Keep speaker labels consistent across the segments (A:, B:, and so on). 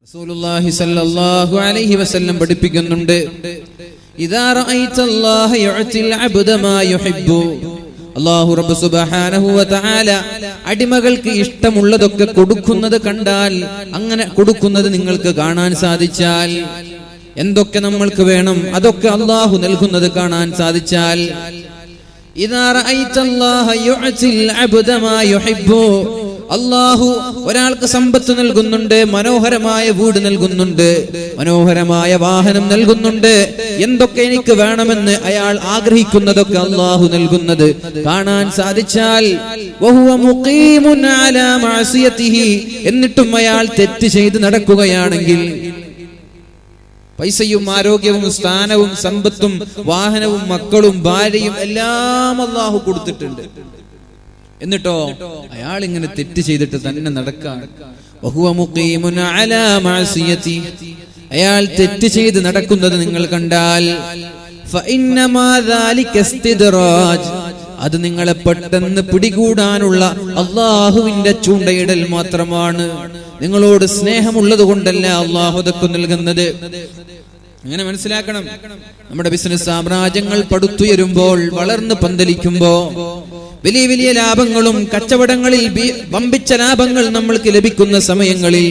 A: റസൂലുള്ളാഹി സ്വല്ലല്ലാഹു അലൈഹി വസല്ലം പഠിപ്പിക്കുന്നുണ്ട്, ഇദാ റഅയ്തല്ലാഹ യുഅതിൽ അബ്ദ മാ യുഹിബ്ബു. അല്ലാഹു റബ്ബ് സുബ്ഹാനഹു വ തആല അടിമകൾക്ക് ഇഷ്ടമുള്ളതൊക്കെ കൊടുക്കുന്നത് കണ്ടാൽ, അങ്ങനെ കൊടുക്കുന്നത് നിങ്ങൾക്ക് കാണാൻ സാധിച്ചാൽ, എന്തൊക്കെ നമ്മൾക്ക് വേണം അതൊക്കെ അല്ലാഹു നൽകുന്നത് കാണാൻ സാധിച്ചാൽ, ഇദാ റഅയ്തല്ലാഹ യുഅതിൽ അബ്ദ മാ യുഹിബ്ബു. അല്ലാഹു ഒരാൾക്ക് സമ്പത്ത് നൽകുന്നുണ്ട്, മനോഹരമായ വീട് നൽകുന്നുണ്ട്, മനോഹരമായ വാഹനം നൽകുന്നുണ്ട്, എന്തൊക്കെ എനിക്ക് വേണമെന്ന് അയാൾ ആഗ്രഹിക്കുന്നതൊക്കെ അല്ലാഹു നൽകുന്നത് കാണാൻ സാധിച്ചാൽ, വഹുവ മുഖീമുൻ അലാ മഅസിയതിഹി, എന്നിട്ടും അയാൾ തെറ്റ് ചെയ്ത് നടക്കുകയാണെങ്കിൽ, പൈസയും ആരോഗ്യവും സ്ഥാനവും സമ്പത്തും വാഹനവും മക്കളും ഭാര്യയും എല്ലാം അല്ലാഹു കൊടുത്തിട്ടുണ്ട്, എന്നിട്ടോ അയാൾ ഇങ്ങനെ തെറ്റ് ചെയ്തിട്ട് തന്നെ നടക്കാൻ, അയാൾ തെറ്റ് ചെയ്ത് നടക്കുന്നത് നിങ്ങൾ കണ്ടാൽ, അത് നിങ്ങളെ പെട്ടെന്ന് പിടികൂടാനുള്ള അള്ളാഹുവിന്റെ ചൂണ്ടയിടൽ മാത്രമാണ്. നിങ്ങളോട് സ്നേഹമുള്ളത് കൊണ്ടല്ല അള്ളാഹു അതൊക്കെ നൽകുന്നത്. അങ്ങനെ മനസ്സിലാക്കണം. നമ്മുടെ ബിസിനസ് സാമ്രാജ്യങ്ങൾ പടുത്തുയരുമ്പോൾ, വളർന്ന് പന്തലിക്കുമ്പോ, വലിയ വലിയ ലാഭങ്ങളും കച്ചവടങ്ങളിൽ വമ്പിച്ച ലാഭങ്ങൾ നമ്മൾക്ക് ലഭിക്കുന്ന സമയങ്ങളിൽ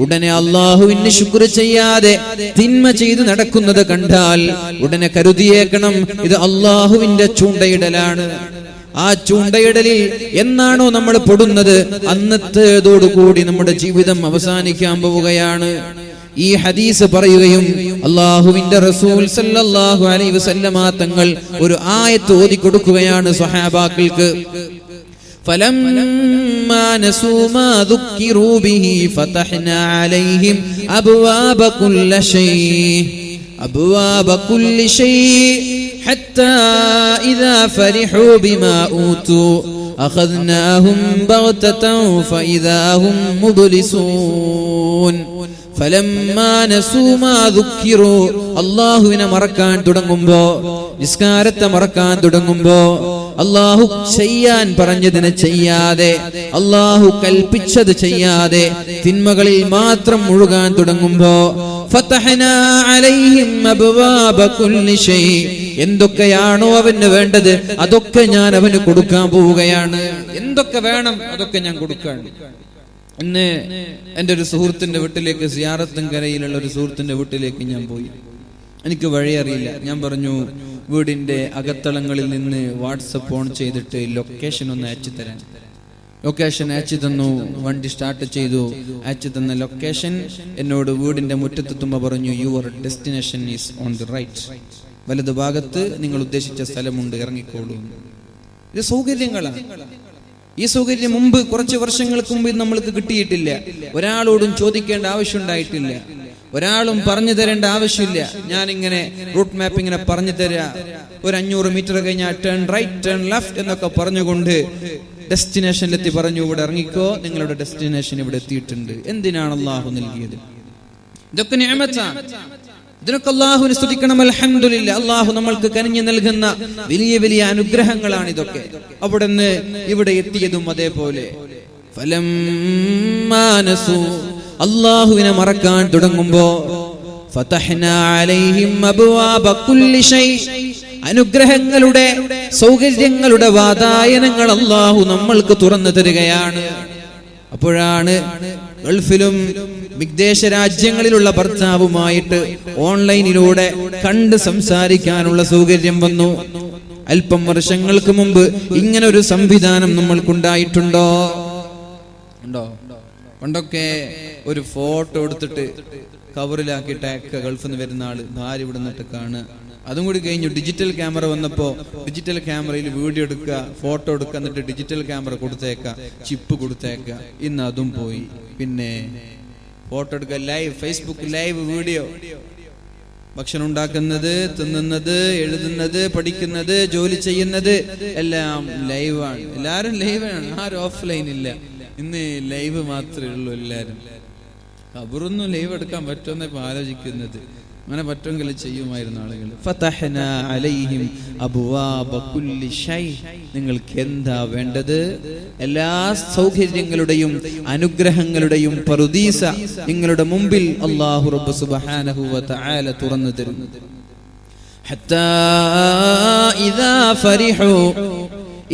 A: ഉടനെ അള്ളാഹുവിന് ശുക്ർ ചെയ്യാതെ തിന്മ ചെയ്ത് നടക്കുന്നത് കണ്ടാൽ ഉടനെ കരുതിയേക്കണം, ഇത് അള്ളാഹുവിന്റെ ചൂണ്ടയിടലാണ്. ആ ചൂണ്ടയിടലിൽ എന്നാണോ നമ്മൾ പെടുന്നത്, അന്നത്തേതോടുകൂടി നമ്മുടെ ജീവിതം അവസാനിക്കാൻ പോവുകയാണ്. ഈ ഹദീസ് പറയുകയും അല്ലാഹുവിന്റെ റസൂൽ സല്ലല്ലാഹു അലൈഹി വസല്ലമ തങ്ങൾ ഒരു ആയത്ത് ഓതി കൊടുക്കുകയാണ് സ്വഹാബാക്കൾക്ക്. ഫലമ്മാ നസൂ മാ ദുക്കിറൂ ബിഹി ഫതഹ്നാ അലൈഹിം അബ്വാബ കുല്ലി ശൈഇ ഹത്താ ഇദാ ഫരിഹൂ ബിമാ ഊതു അഖദ്നാഹും ബഗ്തതൻ ഫഇദാ ഹും മുബ്ലിസൂൻ. അല്ലാഹുവിനെ മറക്കാൻ തുടങ്ങുമ്പോ, നിസ്കാരത്തെ മറക്കാൻ തുടങ്ങുമ്പോ, അല്ലാഹു ചെയ്യാൻ പറഞ്ഞതിനെ ചെയ്യാതെ, അല്ലാഹു കൽപ്പിച്ചത് ചെയ്യാതെ തിന്മകളിൽ മാത്രം മുഴുകാൻ തുടങ്ങുമ്പോ, ഫതഹ്നാ അലൈഹിം അബ്വാബ കുല്ലി ശൈഇ, എന്തൊക്കെയാണോ അവന് വേണ്ടത് അതൊക്കെ ഞാൻ അവന് കൊടുക്കാൻ പോവുകയാണ്. എന്തൊക്കെ വേണം അതൊക്കെ ഞാൻ കൊടുക്കാൻ. ഇന്ന് എൻ്റെ ഒരു സുഹൃത്തിന്റെ വീട്ടിലേക്ക്, സിയാറത്തുംകരയിലുള്ള ഒരു സുഹൃത്തിന്റെ വീട്ടിലേക്ക് ഞാൻ പോയി. എനിക്ക് വഴി അറിയില്ല. ഞാൻ പറഞ്ഞു, വീടിന്റെ അകത്തളങ്ങളിൽ നിന്ന് വാട്സപ്പ് ഓൺ ചെയ്തിട്ട് ലൊക്കേഷൻ ഒന്ന് അയച്ചു തരാൻ. ലൊക്കേഷൻ അയച്ചു തന്നു. വണ്ടി സ്റ്റാർട്ട് ചെയ്തു. അയച്ചു തന്ന ലൊക്കേഷൻ എന്നോട് വീടിന്റെ മുറ്റത്തെത്തുമ്പോൾ പറഞ്ഞു, your destination is on the right, വലതു ഭാഗത്ത് നിങ്ങൾ ഉദ്ദേശിച്ച സ്ഥലമുണ്ട്, ഇറങ്ങിക്കോളൂ. ഇത് സൗകര്യങ്ങളാണ്. ഈ സൗകര്യം മുമ്പ്, കുറച്ച് വർഷങ്ങൾക്ക് മുമ്പ് നമ്മൾക്ക് കിട്ടിയിട്ടില്ല. ഒരാളോടും ചോദിക്കേണ്ട ആവശ്യം ഉണ്ടായിട്ടില്ല, ഒരാളും പറഞ്ഞു തരേണ്ട ആവശ്യമില്ല. ഞാനിങ്ങനെ റൂട്ട് മാപ്പ് ഇങ്ങനെ പറഞ്ഞു തരാ, ഒരു 500 മീറ്റർ കഴിഞ്ഞാൽ ടേൺ റൈറ്റ്, ടേൺ ലെഫ്റ്റ് എന്നൊക്കെ പറഞ്ഞുകൊണ്ട് ഡെസ്റ്റിനേഷനിലെത്തി പറഞ്ഞു, ഇവിടെ ഇറങ്ങിക്കോ, നിങ്ങളുടെ ഡെസ്റ്റിനേഷൻ ഇവിടെ എത്തിയിട്ടുണ്ട്. എന്തിനാണ് അല്ലാഹു നൽകിയത്? ഇതൊക്കെ നിഅമത്താണ്. ഇതിനൊക്കെ അല്ലാഹുവിനെ സ്തുതിക്കണം. അൽഹംദുലില്ലാഹ്. അല്ലാഹു നമ്മൾക്ക് കനിഞ്ഞു നൽകുന്ന വലിയ വലിയ അനുഗ്രഹങ്ങളാണ് ഇതൊക്കെ. അവിടുന്ന് ഇവിടെ എത്തിയതും അതേപോലെ. ഫലമ്മാ നസൂ, അല്ലാഹുവിനെ മറക്കാൻ തുടങ്ങുമ്പോ, ഫതഹ്നാ അലൈഹിം അബ്വാബ കുല്ലി ശൈഇ, അനുഗ്രഹങ്ങളുടെ, സൗകര്യങ്ങളുടെ വാതായനങ്ങൾ അല്ലാഹു നമ്മൾക്ക് തുറന്നു തരികയാണ്. അപ്പോഴാണ് ഗൾഫിലും വിദേശ രാജ്യങ്ങളിലുള്ള ഭർത്താവുമായിട്ട് ഓൺലൈനിലൂടെ കണ്ട് സംസാരിക്കാനുള്ള സൗകര്യം വന്നു. അല്പം വർഷങ്ങൾക്ക് മുമ്പ് ഇങ്ങനെ ഒരു സംവിധാനം നമ്മൾക്കുണ്ടായിട്ടുണ്ടോ? ഉണ്ടോ? പണ്ടൊക്കെ ഒരു ഫോട്ടോ എടുത്തിട്ട് കവറിലാക്കിയിട്ട് അയക്കുക, ഗൾഫിൽ നിന്ന് വരുന്ന ആള്, ഭാര്യ ഇവിടെ നിന്നിട്ട് കാണുക. അതും കൂടി കഴിഞ്ഞു ഡിജിറ്റൽ ക്യാമറ വന്നപ്പോ ഡിജിറ്റൽ ക്യാമറയിൽ വീഡിയോ എടുക്കുക, ഫോട്ടോ എടുക്കുക, എന്നിട്ട് ഡിജിറ്റൽ ക്യാമറ കൊടുത്തേക്കുക, ചിപ്പ് കൊടുത്തേക്കുക. ഇന്ന് അതും പോയി. പിന്നെ ഫോട്ടോ എടുക്കുക, ലൈവ്, ഫേസ്ബുക്ക് ലൈവ് വീഡിയോ. ഭക്ഷണം ഉണ്ടാക്കുന്നത്, തിന്നുന്നത്, എഴുതുന്നത്, പഠിക്കുന്നത്, ജോലി ചെയ്യുന്നത് എല്ലാം ലൈവാണ്. എല്ലാരും ലൈവാണ്, ആരും ഓഫ്ലൈൻ ഇല്ല. ഇന്ന് ലൈവ് മാത്രമേ ഉള്ളൂ എല്ലാരും. ഖബറൊന്നും ലൈവ് എടുക്കാൻ പറ്റുമെന്ന് ഇപ്പൊ ആലോചിക്കുന്നത്. അങ്ങനെ പറ്റുമെങ്കിൽ ചെയ്യുമായിരുന്ന ആളുകൾ. ഫതഹ്നാ അലൈഹിം അബ്വാബ കുല്ലി ഷൈ. നിങ്ങൾക്ക് എന്താ വേണ്ടത്? എല്ലാ സൗകര്യങ്ങളുടെയും അനുഗ്രഹങ്ങളുടെയും പറുദീസ നിങ്ങളുടെ മുമ്പിൽ അല്ലാഹു റബ്ബ് സുബ്ഹാനഹു വ തആല തുറന്നു തരും. ഹത്താ ഇദാ ഫരിഹു,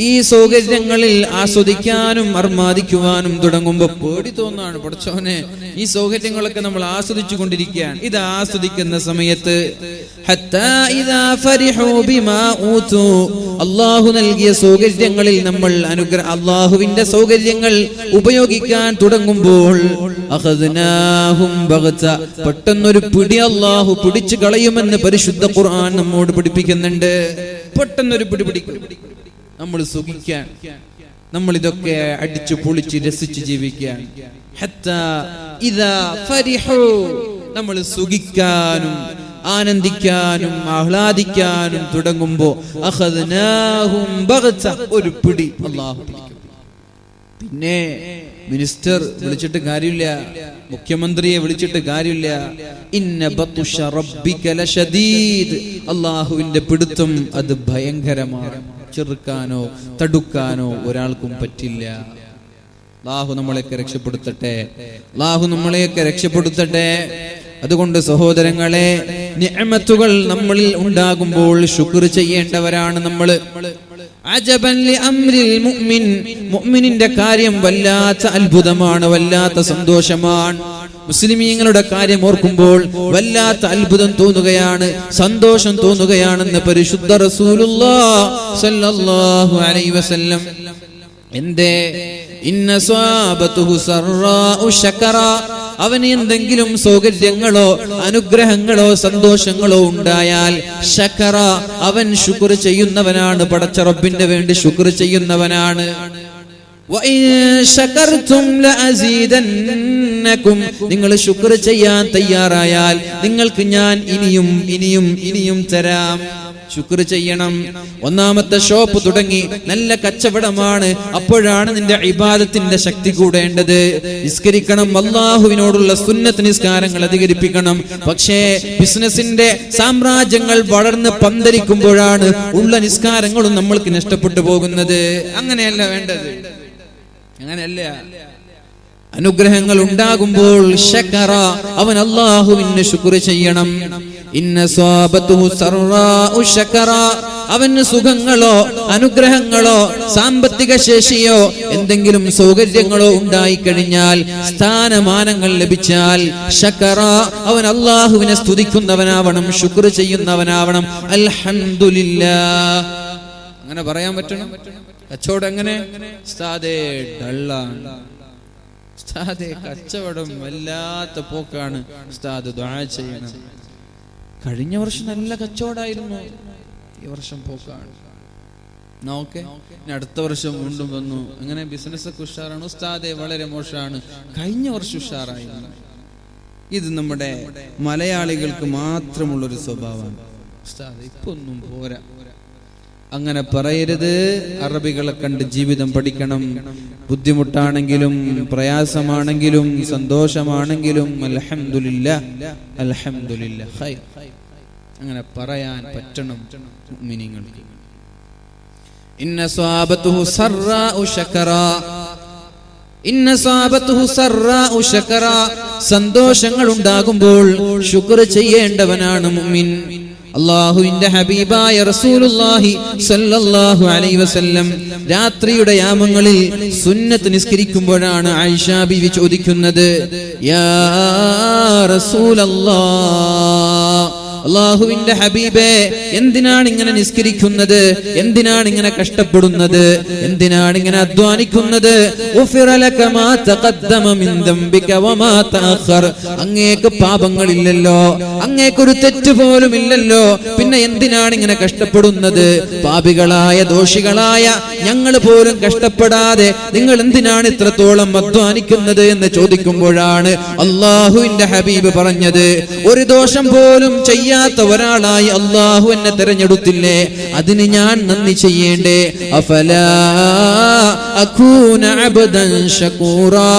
A: ഈ സൗകര്യങ്ങളിൽ ആസ്വദിക്കാനും അർമാദിക്കുവാനും തുടങ്ങുമ്പോൾ പേടി തോന്നാണ്, പടച്ചോനെ ഈ സൗകര്യങ്ങളൊക്കെ നമ്മൾ ആസ്വദിച്ചു കൊണ്ടിരിക്കുകയാണ്. ഇത് ആസ്വദിക്കുന്ന സമയത്ത് ഹത്താ ഇദാ ഫരിഹു ബിമാ ഊതു, അല്ലാഹു നൽകിയ സൗകര്യങ്ങളിൽ നമ്മൾ അല്ലാഹുവിന്റെ സൗകര്യങ്ങൾ ഉപയോഗിക്കാൻ തുടങ്ങുമ്പോൾ അഖദ്നാഹും ബഗ്ത, പെട്ടെന്നൊരു പിടി അല്ലാഹു പിടിച്ചു കളയുമെന്ന് പരിശുദ്ധ ഖുർആൻ നമ്മോട് പഠിപ്പിക്കുന്നുണ്ട്. പെട്ടെന്നൊരു പിടി പിടിക്കും. നമ്മൾ സുഖിക്കാൻ, നമ്മൾ ഇതൊക്കെ അടിച്ചു പൊളിച്ച് രസിച്ച് ജീവിക്കാൻ. ഹത്താ ഇദാ ഫരിഹു, നമ്മൾ സുഖിക്കാനും ആനന്ദിക്കാനും ആഹ്ലാദിക്കാനും തുടങ്ങുമ്പോ അഖദ്നാഹും ബഗ്ത, ഒരു പിടി അല്ലാഹു പിടിക്കും. പിന്നെ മിനിസ്റ്റർ വിളിച്ചിട്ട് കാര്യമില്ല, മുഖ്യമന്ത്രിയെ വിളിച്ചിട്ട് കാര്യമില്ല. ഇന്ന ബത്ഷ റബ്ബിക ലശദീദ്, അല്ലാഹുവിന്റെ പിടുത്തം അത് ഭയങ്കരമാണ്. ചെറുക്കാനോ തടുക്കാനോ ഒരാൾക്കും പറ്റില്ല. അല്ലാഹു നമ്മളെയൊക്കെ രക്ഷപ്പെടുത്തട്ടെ, അല്ലാഹു നമ്മളെയൊക്കെ രക്ഷപ്പെടുത്തട്ടെ. അതുകൊണ്ട് സഹോദരങ്ങളെ, നിഅമത്തുകൾ നമ്മളിൽ ഉണ്ടാകുമ്പോൾ ശുക്ർ ചെയ്യേണ്ടവരാണ് നമ്മൾ. അജബൻ ലി അംരിൽ മുഅ്മിൻ, മുഅ്മിനിന്റെ കാര്യം വല്ലാത്ത അത്ഭുതമാണ്, വല്ലാത്ത സന്തോഷമാണ്. മുസ്ലിമീങ്ങളുടെ കാര്യം ഓർക്കുമ്പോൾ വല്ലാത്ത അത്ഭുതം തോന്നുകയാണ്, സന്തോഷം തോന്നുകയാണെന്ന് പരിശുദ്ധ റസൂലുള്ളാഹി സ്വല്ലല്ലാഹു അലൈഹി വസല്ലം. എന്തേ? ഇന്ന സ്വാബതുഹു സറാഉ ശകറ, അവന് എന്തെങ്കിലും സൗകര്യങ്ങളോ അനുഗ്രഹങ്ങളോ സന്തോഷങ്ങളോ ഉണ്ടായാൽ ശകറ, അവൻ ശുക്ർ ചെയ്യുന്നവനാണ്, പടച്ച റബ്ബിന്റെ വേണ്ടി ശുക്ർ ചെയ്യുന്നവനാണ്. നിങ്ങൾ ശുക്ർ ചെയ്യാൻ തയ്യാറായാൽ നിങ്ങൾക്ക് ഞാൻ ഇനിയും ഇനിയും ഇനിയും തരാം. ശുക്ർ ചെയ്യണം. ഒന്നാമത്തെ ഷോപ്പ് തുടങ്ങി, നല്ല കച്ചവടമാണ്, അപ്പോഴാണ് നിന്റെ ഇബാദത്തിന്റെ ശക്തി കൂടേണ്ടത്. നിസ്കരിക്കണം, അല്ലാഹുവിനോടുള്ള സുന്നത്ത് നിസ്കാരങ്ങൾ അധികരിപ്പിക്കണം. പക്ഷേ ബിസിനസിന്റെ സാമ്രാജ്യങ്ങൾ വളർന്ന് പന്തലിക്കുമ്പോഴാണ് ഉള്ള നിസ്കാരങ്ങളും നമ്മൾക്ക് നഷ്ടപ്പെട്ടു പോകുന്നത്. അങ്ങനെയല്ല വേണ്ടത്, അങ്ങനെയല്ല. അനുഗ്രഹങ്ങൾ ഉണ്ടാകുമ്പോൾ ശകറ, അവൻ അല്ലാഹുവിന് ശുക്ർ ചെയ്യണം. ഇന്ന സ്വാബതുഹു സറാഉ ശകറ, അവന് സുഖങ്ങളോ അനുഗ്രഹങ്ങളോ സാമ്പത്തിക ശേഷിയോ എന്തെങ്കിലും സൗകര്യങ്ങളോ ഉണ്ടായിക്കഴിഞ്ഞാൽ, സ്ഥാനമാനങ്ങൾ ലഭിച്ചാൽ ശകറ, അവൻ അല്ലാഹുവിനെ സ്തുതിക്കുന്നവനാവണം, ശുക്ർ ചെയ്യുന്നവനാവണം. അൽഹംദുലില്ലാഹ് അങ്ങനെ പറയാൻ പറ്റണം. കച്ചവടം എങ്ങനെ? ഉസ്താദേ ഡള്ളാണ്, ഉസ്താദേ കച്ചവടം വല്ലാത്ത പോക്കാണ്, ഉസ്താദ് ദുആ ചെയ്യണം. കഴിഞ്ഞ വർഷം നല്ല കച്ചവടമായിരുന്നു, ഈ വർഷം പോക്കാണ്. നോക്കെ അടുത്ത വർഷം വീണ്ടും വന്നു, അങ്ങനെ ബിസിനസ് ഒക്കെ ഉഷാറാണ്, ഉസ്താദേ വളരെ മോശമാണ്, കഴിഞ്ഞ വർഷം ഉഷാറായിരുന്നു. ഇത് നമ്മുടെ മലയാളികൾക്ക് മാത്രമുള്ളൊരു സ്വഭാവമാണ്. ഉസ്താദ് ഇപ്പൊ ഒന്നും പോരാ, അങ്ങനെ പറയരുത്. അറബികളെ കണ്ട് ജീവിതം പഠിക്കണം. ബുദ്ധിമുട്ടാണെങ്കിലും പ്രയാസമാണെങ്കിലും സന്തോഷമാണെങ്കിലും അൽഹംദുലില്ലാഹ് അൽഹംദുലില്ലാഹ് ഖൈർ, അങ്ങനെ പറയാൻ പറ്റണം മുഅ്മിനീങ്ങൾക്ക്. ഇന്ന സ്വാബതുഹു സറാഉ ശകറ, ഇന്ന സ്വാബതുഹു സറാഉ ശകറ, സന്തോഷങ്ങൾ ഉണ്ടാകുമ്പോൾ ശുക്ർ ചെയ്യേണ്ടവനാണ് മുഅ്മിൻ. അല്ലാഹുവിന്റെ ഹബീബായ റസൂലുള്ളാഹി സ്വല്ലല്ലാഹു അലൈഹി വസല്ലം രാത്രിയുടെ യാമങ്ങളിൽ സുന്നത്ത് നിസ്കരിക്കുമ്പോഴാണ് ആയിഷ ബീവി ചോദിക്കുന്നത്, യാ റസൂലല്ലാഹ്, അല്ലാഹുവിന്റെ ഹബീബേ, എന്തിനാണ് ഇങ്ങനെ നിസ്കരിക്കുന്നത്? എന്തിനാണ് ഇങ്ങനെ കഷ്ടപ്പെടുന്നത്? എന്തിനാണ് ഇങ്ങനെ അധ്വാനിക്കുന്നത്? അങ്ങേക്ക് പാപങ്ങളില്ലല്ലോ, അങ്ങേക്കൊരു തെറ്റ് പോലും ഇല്ലല്ലോ, പിന്നെ എന്തിനാണ് ഇങ്ങനെ കഷ്ടപ്പെടുന്നത്? പാപികളായ ദോഷികളായ ഞങ്ങൾ പോലും കഷ്ടപ്പെടാതെ നിങ്ങൾ എന്തിനാണ് ഇത്രത്തോളം അധ്വാനിക്കുന്നത് എന്ന് ചോദിക്കുമ്പോഴാണ് അല്ലാഹുവിന്റെ ഹബീബ് പറഞ്ഞത്, ഒരു ദോഷം പോലും ചെയ്യാത്ത ഒരാളായി അല്ലാഹു എന്നെ തിരഞ്ഞെടുത്തില്ലേ, അതിന് ഞാൻ നന്ദി ചെയ്യേണ്ടേ? അഫലാ അകൂന അബ്ദൻ ശകൂറാ,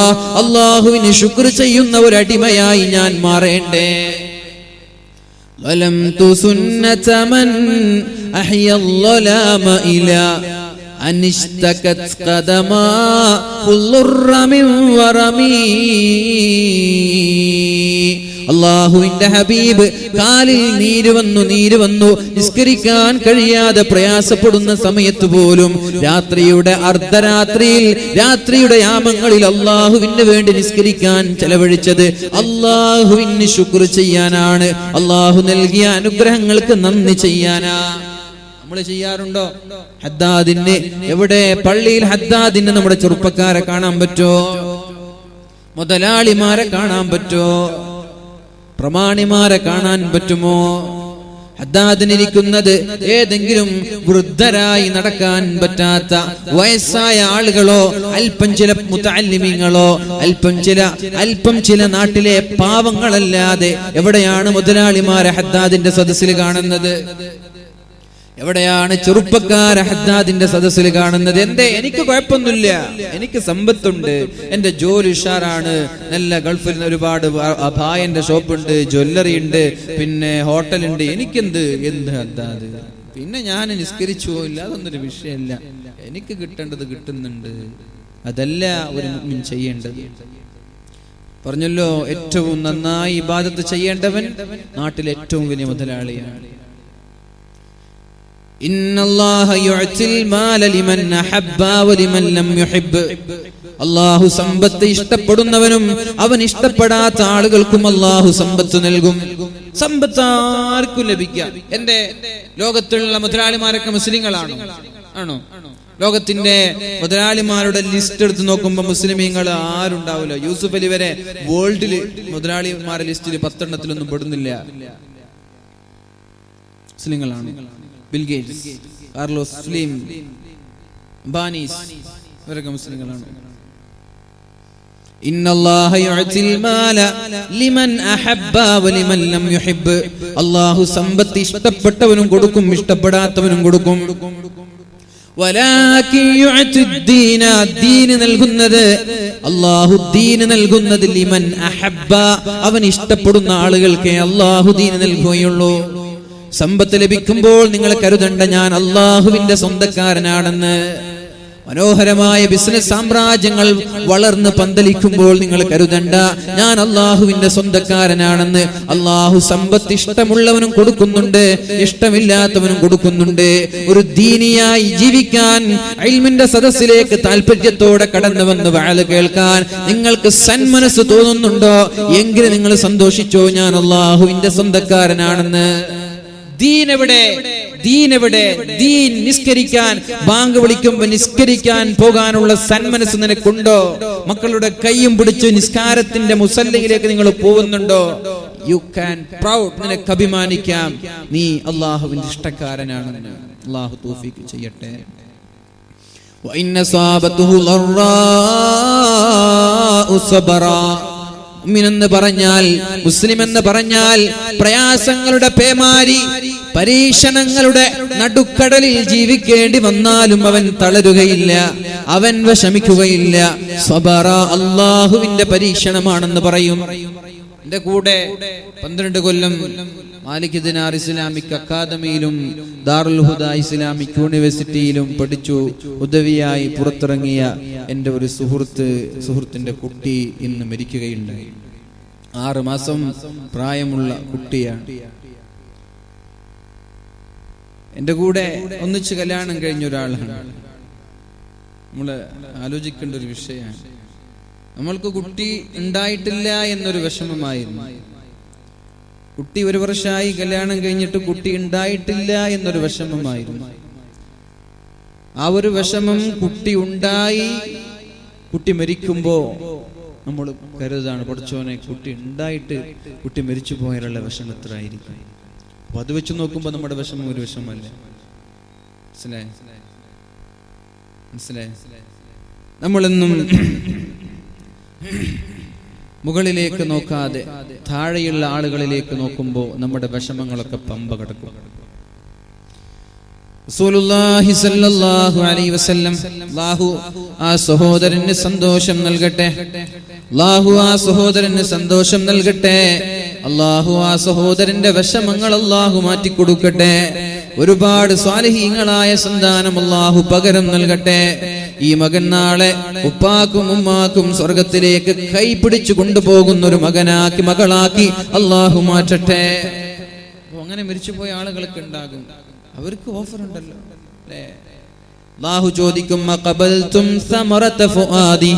A: അല്ലാഹുവിന് ശുക്ർ ചെയ്യുന്ന ഒരു അടിമയായി ഞാൻ മാറേണ്ടേ? ظلمت سنة من أحيا الظلام إلى أن اشتكت قدما الضر من ورمي. അല്ലാഹുവിന്റെ ഹബീബ് കാലിൽ നീര് വന്നു നിസ്കരിക്കാൻ കഴിയാതെ പ്രയാസപ്പെടുന്ന സമയത്ത് പോലും രാത്രിയുടെ അർദ്ധരാത്രിയിൽ രാത്രിയുടെ യാമങ്ങളിൽ അല്ലാഹുവിന് വേണ്ടി നിസ്കരിക്കാൻ ചെലവഴിച്ചത് അല്ലാഹുവിന് ശുക്ർ ചെയ്യാനാണ്, അല്ലാഹു നൽകിയ അനുഗ്രഹങ്ങൾക്ക് നന്ദി ചെയ്യാനാ. നമ്മൾ ചെയ്യാറുണ്ടോ? ഹദ്ദാദിനെ എവിടെ പള്ളിയിൽ ഹദ്ദാദിനെ നമ്മുടെ ചെറുപ്പക്കാരെ കാണാൻ പറ്റോ? മുതലാളിമാരെ കാണാൻ പറ്റോ? പ്രമാണിമാരെ കാണാൻ പറ്റുമോ? ഹദ്ദാദിനിരിക്കുന്നത് ഏതെങ്കിലും വൃദ്ധരായി നടക്കാൻ പറ്റാത്ത വയസ്സായ ആളുകളോ അല്പം ചില മുതഅല്ലിമീങ്ങളോ അല്പം ചില നാട്ടിലെ പാവങ്ങളല്ലാതെ എവിടെയാണ് മുതലാളിമാരെ ഹദ്ദാദിന്റെ സദസ്സിൽ കാണുന്നത്? എവിടെയാണ് ചെറുപ്പക്കാരെ ഹദ്ദാദിന്റെ സദസ്സിൽ കാണുന്നത്? എന്തേ? എനിക്ക് കുഴപ്പമൊന്നുമില്ല, എനിക്ക് സമ്പത്തുണ്ട്, എന്റെ ജോലി ഉഷാറാണ്, നല്ല ഗൾഫിൽ ഒരുപാട് അഭായന്റെ ഷോപ്പുണ്ട്, ജ്വല്ലറി ഉണ്ട്, പിന്നെ ഹോട്ടലുണ്ട്, എനിക്കെന്ത് ഹദ്ദാദ്? പിന്നെ ഞാൻ നിസ്കരിച്ചു പോയില്ല, അതൊന്നൊരു വിഷയമല്ല, എനിക്ക് കിട്ടേണ്ടത് കിട്ടുന്നുണ്ട്. അതല്ല ഒരു മുഅ്മിൻ ചെയ്യേണ്ടത്. പറഞ്ഞല്ലോ, ഏറ്റവും നന്നായി ഇബാദത്ത് ചെയ്യേണ്ടവൻ നാട്ടിലെ ഏറ്റവും വലിയ മുതലാളിയാണ്. ഇന്നല്ലാഹ യുഅ്തിൽ മാല ലിമൻ അഹബ്ബ വലിമൻ ലം യുഹിബ്ബ്. അല്ലാഹു സമ്പത്ത് ഇഷ്ടപ്പെടുന്നവനും അവൻ ഇഷ്ടപ്പെടാത്ത ആളുകൾക്കും അല്ലാഹു സമ്പത്ത് നൽകും. സമ്പത്ത് ആർക്കും ലഭിക്കാം. എന്റെ ലോകത്തുള്ള മുതലാളിമാരൊക്കെ മുസ്ലിങ്ങളാണോ? ആണോ? ലോകത്തിന്റെ മുതലാളിമാരുടെ ലിസ്റ്റ് എടുത്ത് നോക്കുമ്പോ മുസ്ലിമീങ്ങൾ ആരുണ്ടാവില്ല. യൂസുഫ് അലി വരെ വേൾഡില് മുതലാളിമാരുടെ ലിസ്റ്റിൽ 10 എണ്ണത്തിലൊന്നും പെടുന്നില്ല. മുസ്ലിങ്ങളാണ്. ബിൽ ഗേറ്റ്സ്, കാർലോസ് സ്ലിം, ബാനീസ്, ഇവരൊക്കെ മുസ്ലിങ്ങളാണ്. ഇന്നല്ലാഹ യുഅ്തിൽ മാല ലിമൻ അഹബ്ബ വലിമൻ ലം യുഹിബ്ബ്. അല്ലാഹു സമ്പത്ത് ഇഷ്ടപ്പെട്ടവനും കൊടുക്കും, ഇഷ്ടപ്പെടാത്തവനും കൊടുക്കും. വലാകിൻ യുഅ്തി ദീന, ദീൻ നൽകുന്നത് അല്ലാഹു ദീൻ നൽകുന്നത് ലിമൻ അഹബ്ബ, അവൻ ഇഷ്ടപ്പെടുന്ന ആളുകൾക്ക് അല്ലാഹു ദീൻ നൽകുകയുള്ളൂ. സമ്പത്ത് ലഭിക്കുമ്പോൾ നിങ്ങൾ കരുതണ്ട ഞാൻ അല്ലാഹുവിന്റെ സ്വന്തക്കാരനാണെന്ന്. മനോഹരമായ ബിസിനസ് സാമ്രാജ്യങ്ങൾ വളർന്ന് പന്തലിക്കുമ്പോൾ നിങ്ങൾ കരുതണ്ട ഞാൻ അല്ലാഹുവിന്റെ സ്വന്തക്കാരനാണെന്ന്. അല്ലാഹു സമ്പത്ത് ഇഷ്ടമുള്ളവനും കൊടുക്കുന്നുണ്ട്, ഇഷ്ടമില്ലാത്തവനും കൊടുക്കുന്നുണ്ട്. ഒരു ദീനിയായി ജീവിക്കാൻ ഇൽമിന്റെ സദസ്സിലേക്ക് താല്പര്യത്തോടെ കടന്നു വന്ന് വഅൽ കേൾക്കാൻ നിങ്ങൾക്ക് സന്മനസ് തോന്നുന്നുണ്ടോ? എങ്കിൽ നിങ്ങൾ സന്തോഷിച്ചോ, ഞാൻ അല്ലാഹുവിന്റെ സ്വന്തക്കാരനാണെന്ന്. ദീൻ എവിടെ? ദീൻ നിസ്കരിക്കാൻ, ബാങ്ക് വിളിക്കുമ്പോൾ നിസ്കരിക്കാൻ പോകാനുള്ള സന്മനസ് നിനക്കുണ്ടോ? മക്കളുടെ കൈയും പിടിച്ച് നിസ്കാരത്തിന്റെ മുസല്ലയിലേക്ക് നിങ്ങൾ പോകുന്നുണ്ടോ? യു ക്യാൻ പ്രൗഡ്, നിനക്ക് അഭിമാനിക്കാം, നീ അല്ലാഹുവിന്റെ ഇഷ്ടക്കാരനാണെന്ന്. അല്ലാഹു തൗഫീഖ് ചെയ്യട്ടെ. വഇന്ന സാബതുഹു ലറാഉ സബറാ. മുഅ്മിനെന്ന് പറഞ്ഞാൽ, മുസ്ലിം എന്ന് പറഞ്ഞാൽ പ്രയാസങ്ങളുടെ പേമാരി, പരീക്ഷണങ്ങളുടെ നടുക്കടലിൽ ജീവിക്കേണ്ടി വന്നാലും അവൻ തളരുകയില്ല, അവൻ വിഷമിക്കുകയില്ല. സബറ അല്ലാഹുവിന്റെ പരീക്ഷണമാണെന്ന് പറയും. എന്റെ കൂടെ 12 കൊല്ലം മാലിക് ദിനാർ ഇസ്ലാമിക് അക്കാദമിയിലും ദാറുൽ ഹുദ ഇസ്ലാമിക് യൂണിവേഴ്സിറ്റിയിലും പഠിച്ചു ഉദവിയായി പുറത്തിറങ്ങിയ എന്റെ ഒരു സുഹൃത്തിന്റെ കുട്ടി ഇന്ന് മരിക്കുകയുണ്ടായി. 6 മാസം പ്രായമുള്ള കുട്ടിയാണ്. എന്റെ കൂടെ ഒന്നിച്ച് കല്യാണം കഴിഞ്ഞ ഒരാളാണ്. നമ്മള് ആലോചിക്കേണ്ട ഒരു വിഷയമാണ്. നമ്മൾക്ക് കുട്ടി ഉണ്ടായിട്ടില്ല എന്നൊരു വിഷമമായിരുന്നു. കുട്ടി 1 വർഷമായി കല്യാണം കഴിഞ്ഞിട്ട് കുട്ടി ഉണ്ടായിട്ടില്ല എന്നൊരു വിഷമമായിരുന്നു. ആ ഒരു വിഷമം കുട്ടി ഉണ്ടായി, കുട്ടി മരിക്കുമ്പോ നമ്മൾ കരുതാണ്, പഠിച്ചോനെ കുട്ടി ഉണ്ടായിട്ട് കുട്ടി മരിച്ചു പോയാലുള്ള വിഷമം എത്ര ആയിരിക്കും. അപ്പൊ അത് വെച്ച് നോക്കുമ്പോ നമ്മുടെ വിഷമം ഒരു വിഷമല്ല. മനസ്സിലായി? നമ്മളെന്നും മുകളിലേക്ക് നോക്കാതെ താഴെയുള്ള ആളുകളിലേക്ക് നോക്കുമ്പോൾ നമ്മുടെ വിഷമങ്ങളൊക്കെ പമ്പ കടക്കും. റസൂലുള്ളാഹി സ്വല്ലല്ലാഹു അലൈഹി വസല്ലം, അല്ലാഹു ആ സഹോദരന് സന്തോഷം നൽകട്ടെ, അല്ലാഹു ആ സഹോദരന് സന്തോഷം നൽകട്ടെ. അള്ളാഹു ആ സഹോദരന്റെ വിഷമങ്ങൾ അള്ളാഹു മാറ്റിക്കൊടുക്കട്ടെ. ഒരുപാട് സ്വാലിഹീങ്ങളായ സന്താനം അള്ളാഹു പകരം നൽകട്ടെ. ഈ മകൻ നാളെ ഉപ്പാക്കും ഉമ്മാക്കും സ്വർഗത്തിലേക്ക് കൈപിടിച്ചു കൊണ്ടുപോകുന്ന ഒരു മകനാക്കി മകളാക്കി അള്ളാഹു മാറ്റട്ടെ. അങ്ങനെ മരിച്ചുപോയ ആളുകളൊക്കെ ഉണ്ടാകും, അവർക്ക് ഓഫർ ഉണ്ടല്ലോ അല്ലേ? അല്ലാഹു ചോദിക്കും മഖബൽതും സമറത ഫുആദി,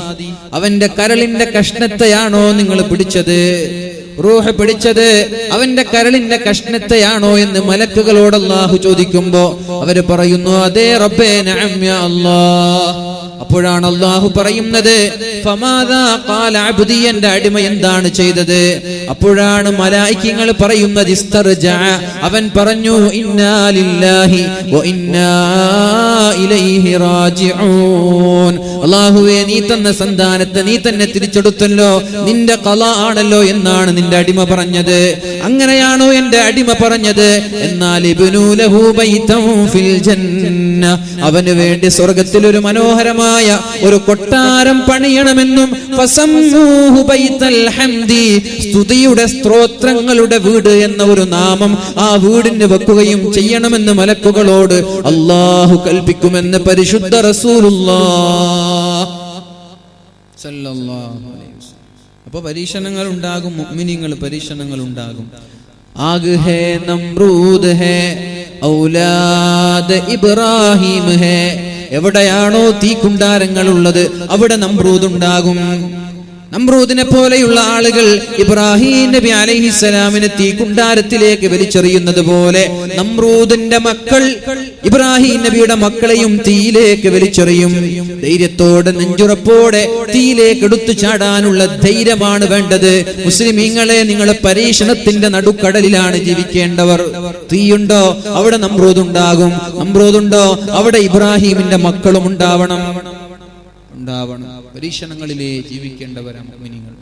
A: അവന്റെ കരളിന്റെ കഷ്ണത്തെയാണോ നിങ്ങൾ പിടിച്ചത്? റൂഹ് പിടിച്ചത് അവന്റെ കരളിന്റെ കഷ്ണത്തെയാണോ എന്ന് മലക്കുകളോട് അല്ലാഹു ചോദിക്കുമ്പോ അവര് പറയുന്നു അതെ റബ്ബേ നഅം യാ അല്ലാഹ്. അപ്പോഴാണ് അല്ലാഹു പറയുന്നത് ഫമാദാ ഖാല അബ്ദി, എന്റെ അടിമ എന്താണ് ചെയ്തത്? അപ്പോഴാണ് മലായികകൾ പറയുന്നത് ഇസ്തർജഅ, അവൻ പറഞ്ഞു ഇന്നാ ലില്ലാഹി വ ഇന്നാ ഇലൈഹി റാജിഊൻ. അല്ലാഹുവേ, നീ തന്ന സന്താനത്തെ നീ തന്നെ തിരിച്ചെടുത്തല്ലോ, നിന്റെ ഖളാ ആണല്ലോ എന്നാണ് നിന്റെ അടിമ പറഞ്ഞത്. അങ്ങനെയാണോ എന്റെ അടിമ പറഞ്ഞത്? എന്നാൽ ഇബ്നു ലഹു ബൈതൻ ഫിൽ ജന്ന, അവന് വേണ്ടി സ്വർഗ്ഗത്തിൽ ഒരു മനോഹരമായ ഒരു കൊട്ടാരം പണിയണമെന്നും ഫസമ്മൂഹു ബൈതൽ ഹംദി, സ്തുതിയുടെ സ്തോത്രങ്ങളുടെ വീട് എന്ന ഒരു നാമം ആ വീടിന് വെക്കുകയും ചെയ്യണമെന്ന് മലക്കുകളോട് അല്ലാഹു കൽപ്പിക്കുമെന്ന് പരിശുദ്ധ റസൂലുള്ളാഹ് സല്ലല്ലാഹു അലൈഹി വസല്ലം. അപ്പൊ പരീക്ഷണങ്ങൾ ഉണ്ടാകും, മുഅ്മിനീങ്ങൾ പരീക്ഷണങ്ങൾ ഉണ്ടാകും. ആഗ് ഹേ നമ്രൂദ് ഹേ ഔലാദ് ഇബ്രാഹിം ഹേ, എവിടെയാണോ തീക്കുണ്ടാരങ്ങൾ ഉള്ളത് അവിടെ നമ്രൂദ് ഉണ്ടാകും. നമ്രൂദിനെ പോലെയുള്ള ആളുകൾ ഇബ്രാഹിം നബി അലൈഹിസ്സലാമിനെ തീക്കുണ്ടാരത്തിലേക്ക് വലിച്ചെറിയുന്നത് പോലെ നമ്രൂദിന്റെ മക്കൾ ഇബ്രാഹിം നബിയുടെ മക്കളെയും തീയിലേക്ക് വലിച്ചെറിയും. ധൈര്യത്തോടെ നെഞ്ചുറപ്പോടെ തീയിലേക്ക് എടുത്തു ചാടാനുള്ള ധൈര്യമാണ് വേണ്ടത്. മുസ്ലിമീങ്ങളെ, നിങ്ങൾ പരീക്ഷണത്തിന്റെ നടുക്കടലിലാണ് ജീവിക്കേണ്ടവർ. തീയുണ്ടോ അവിടെ നമ്രൂദ് ഉണ്ടാകും, നമ്രൂദുണ്ടോ അവിടെ ഇബ്രാഹിമിന്റെ മക്കളും ഉണ്ടാവണം. പരീക്ഷണങ്ങളിലേ ജീവിക്കേണ്ടവരാണ് മുഅ്മിനീങ്ങൾ.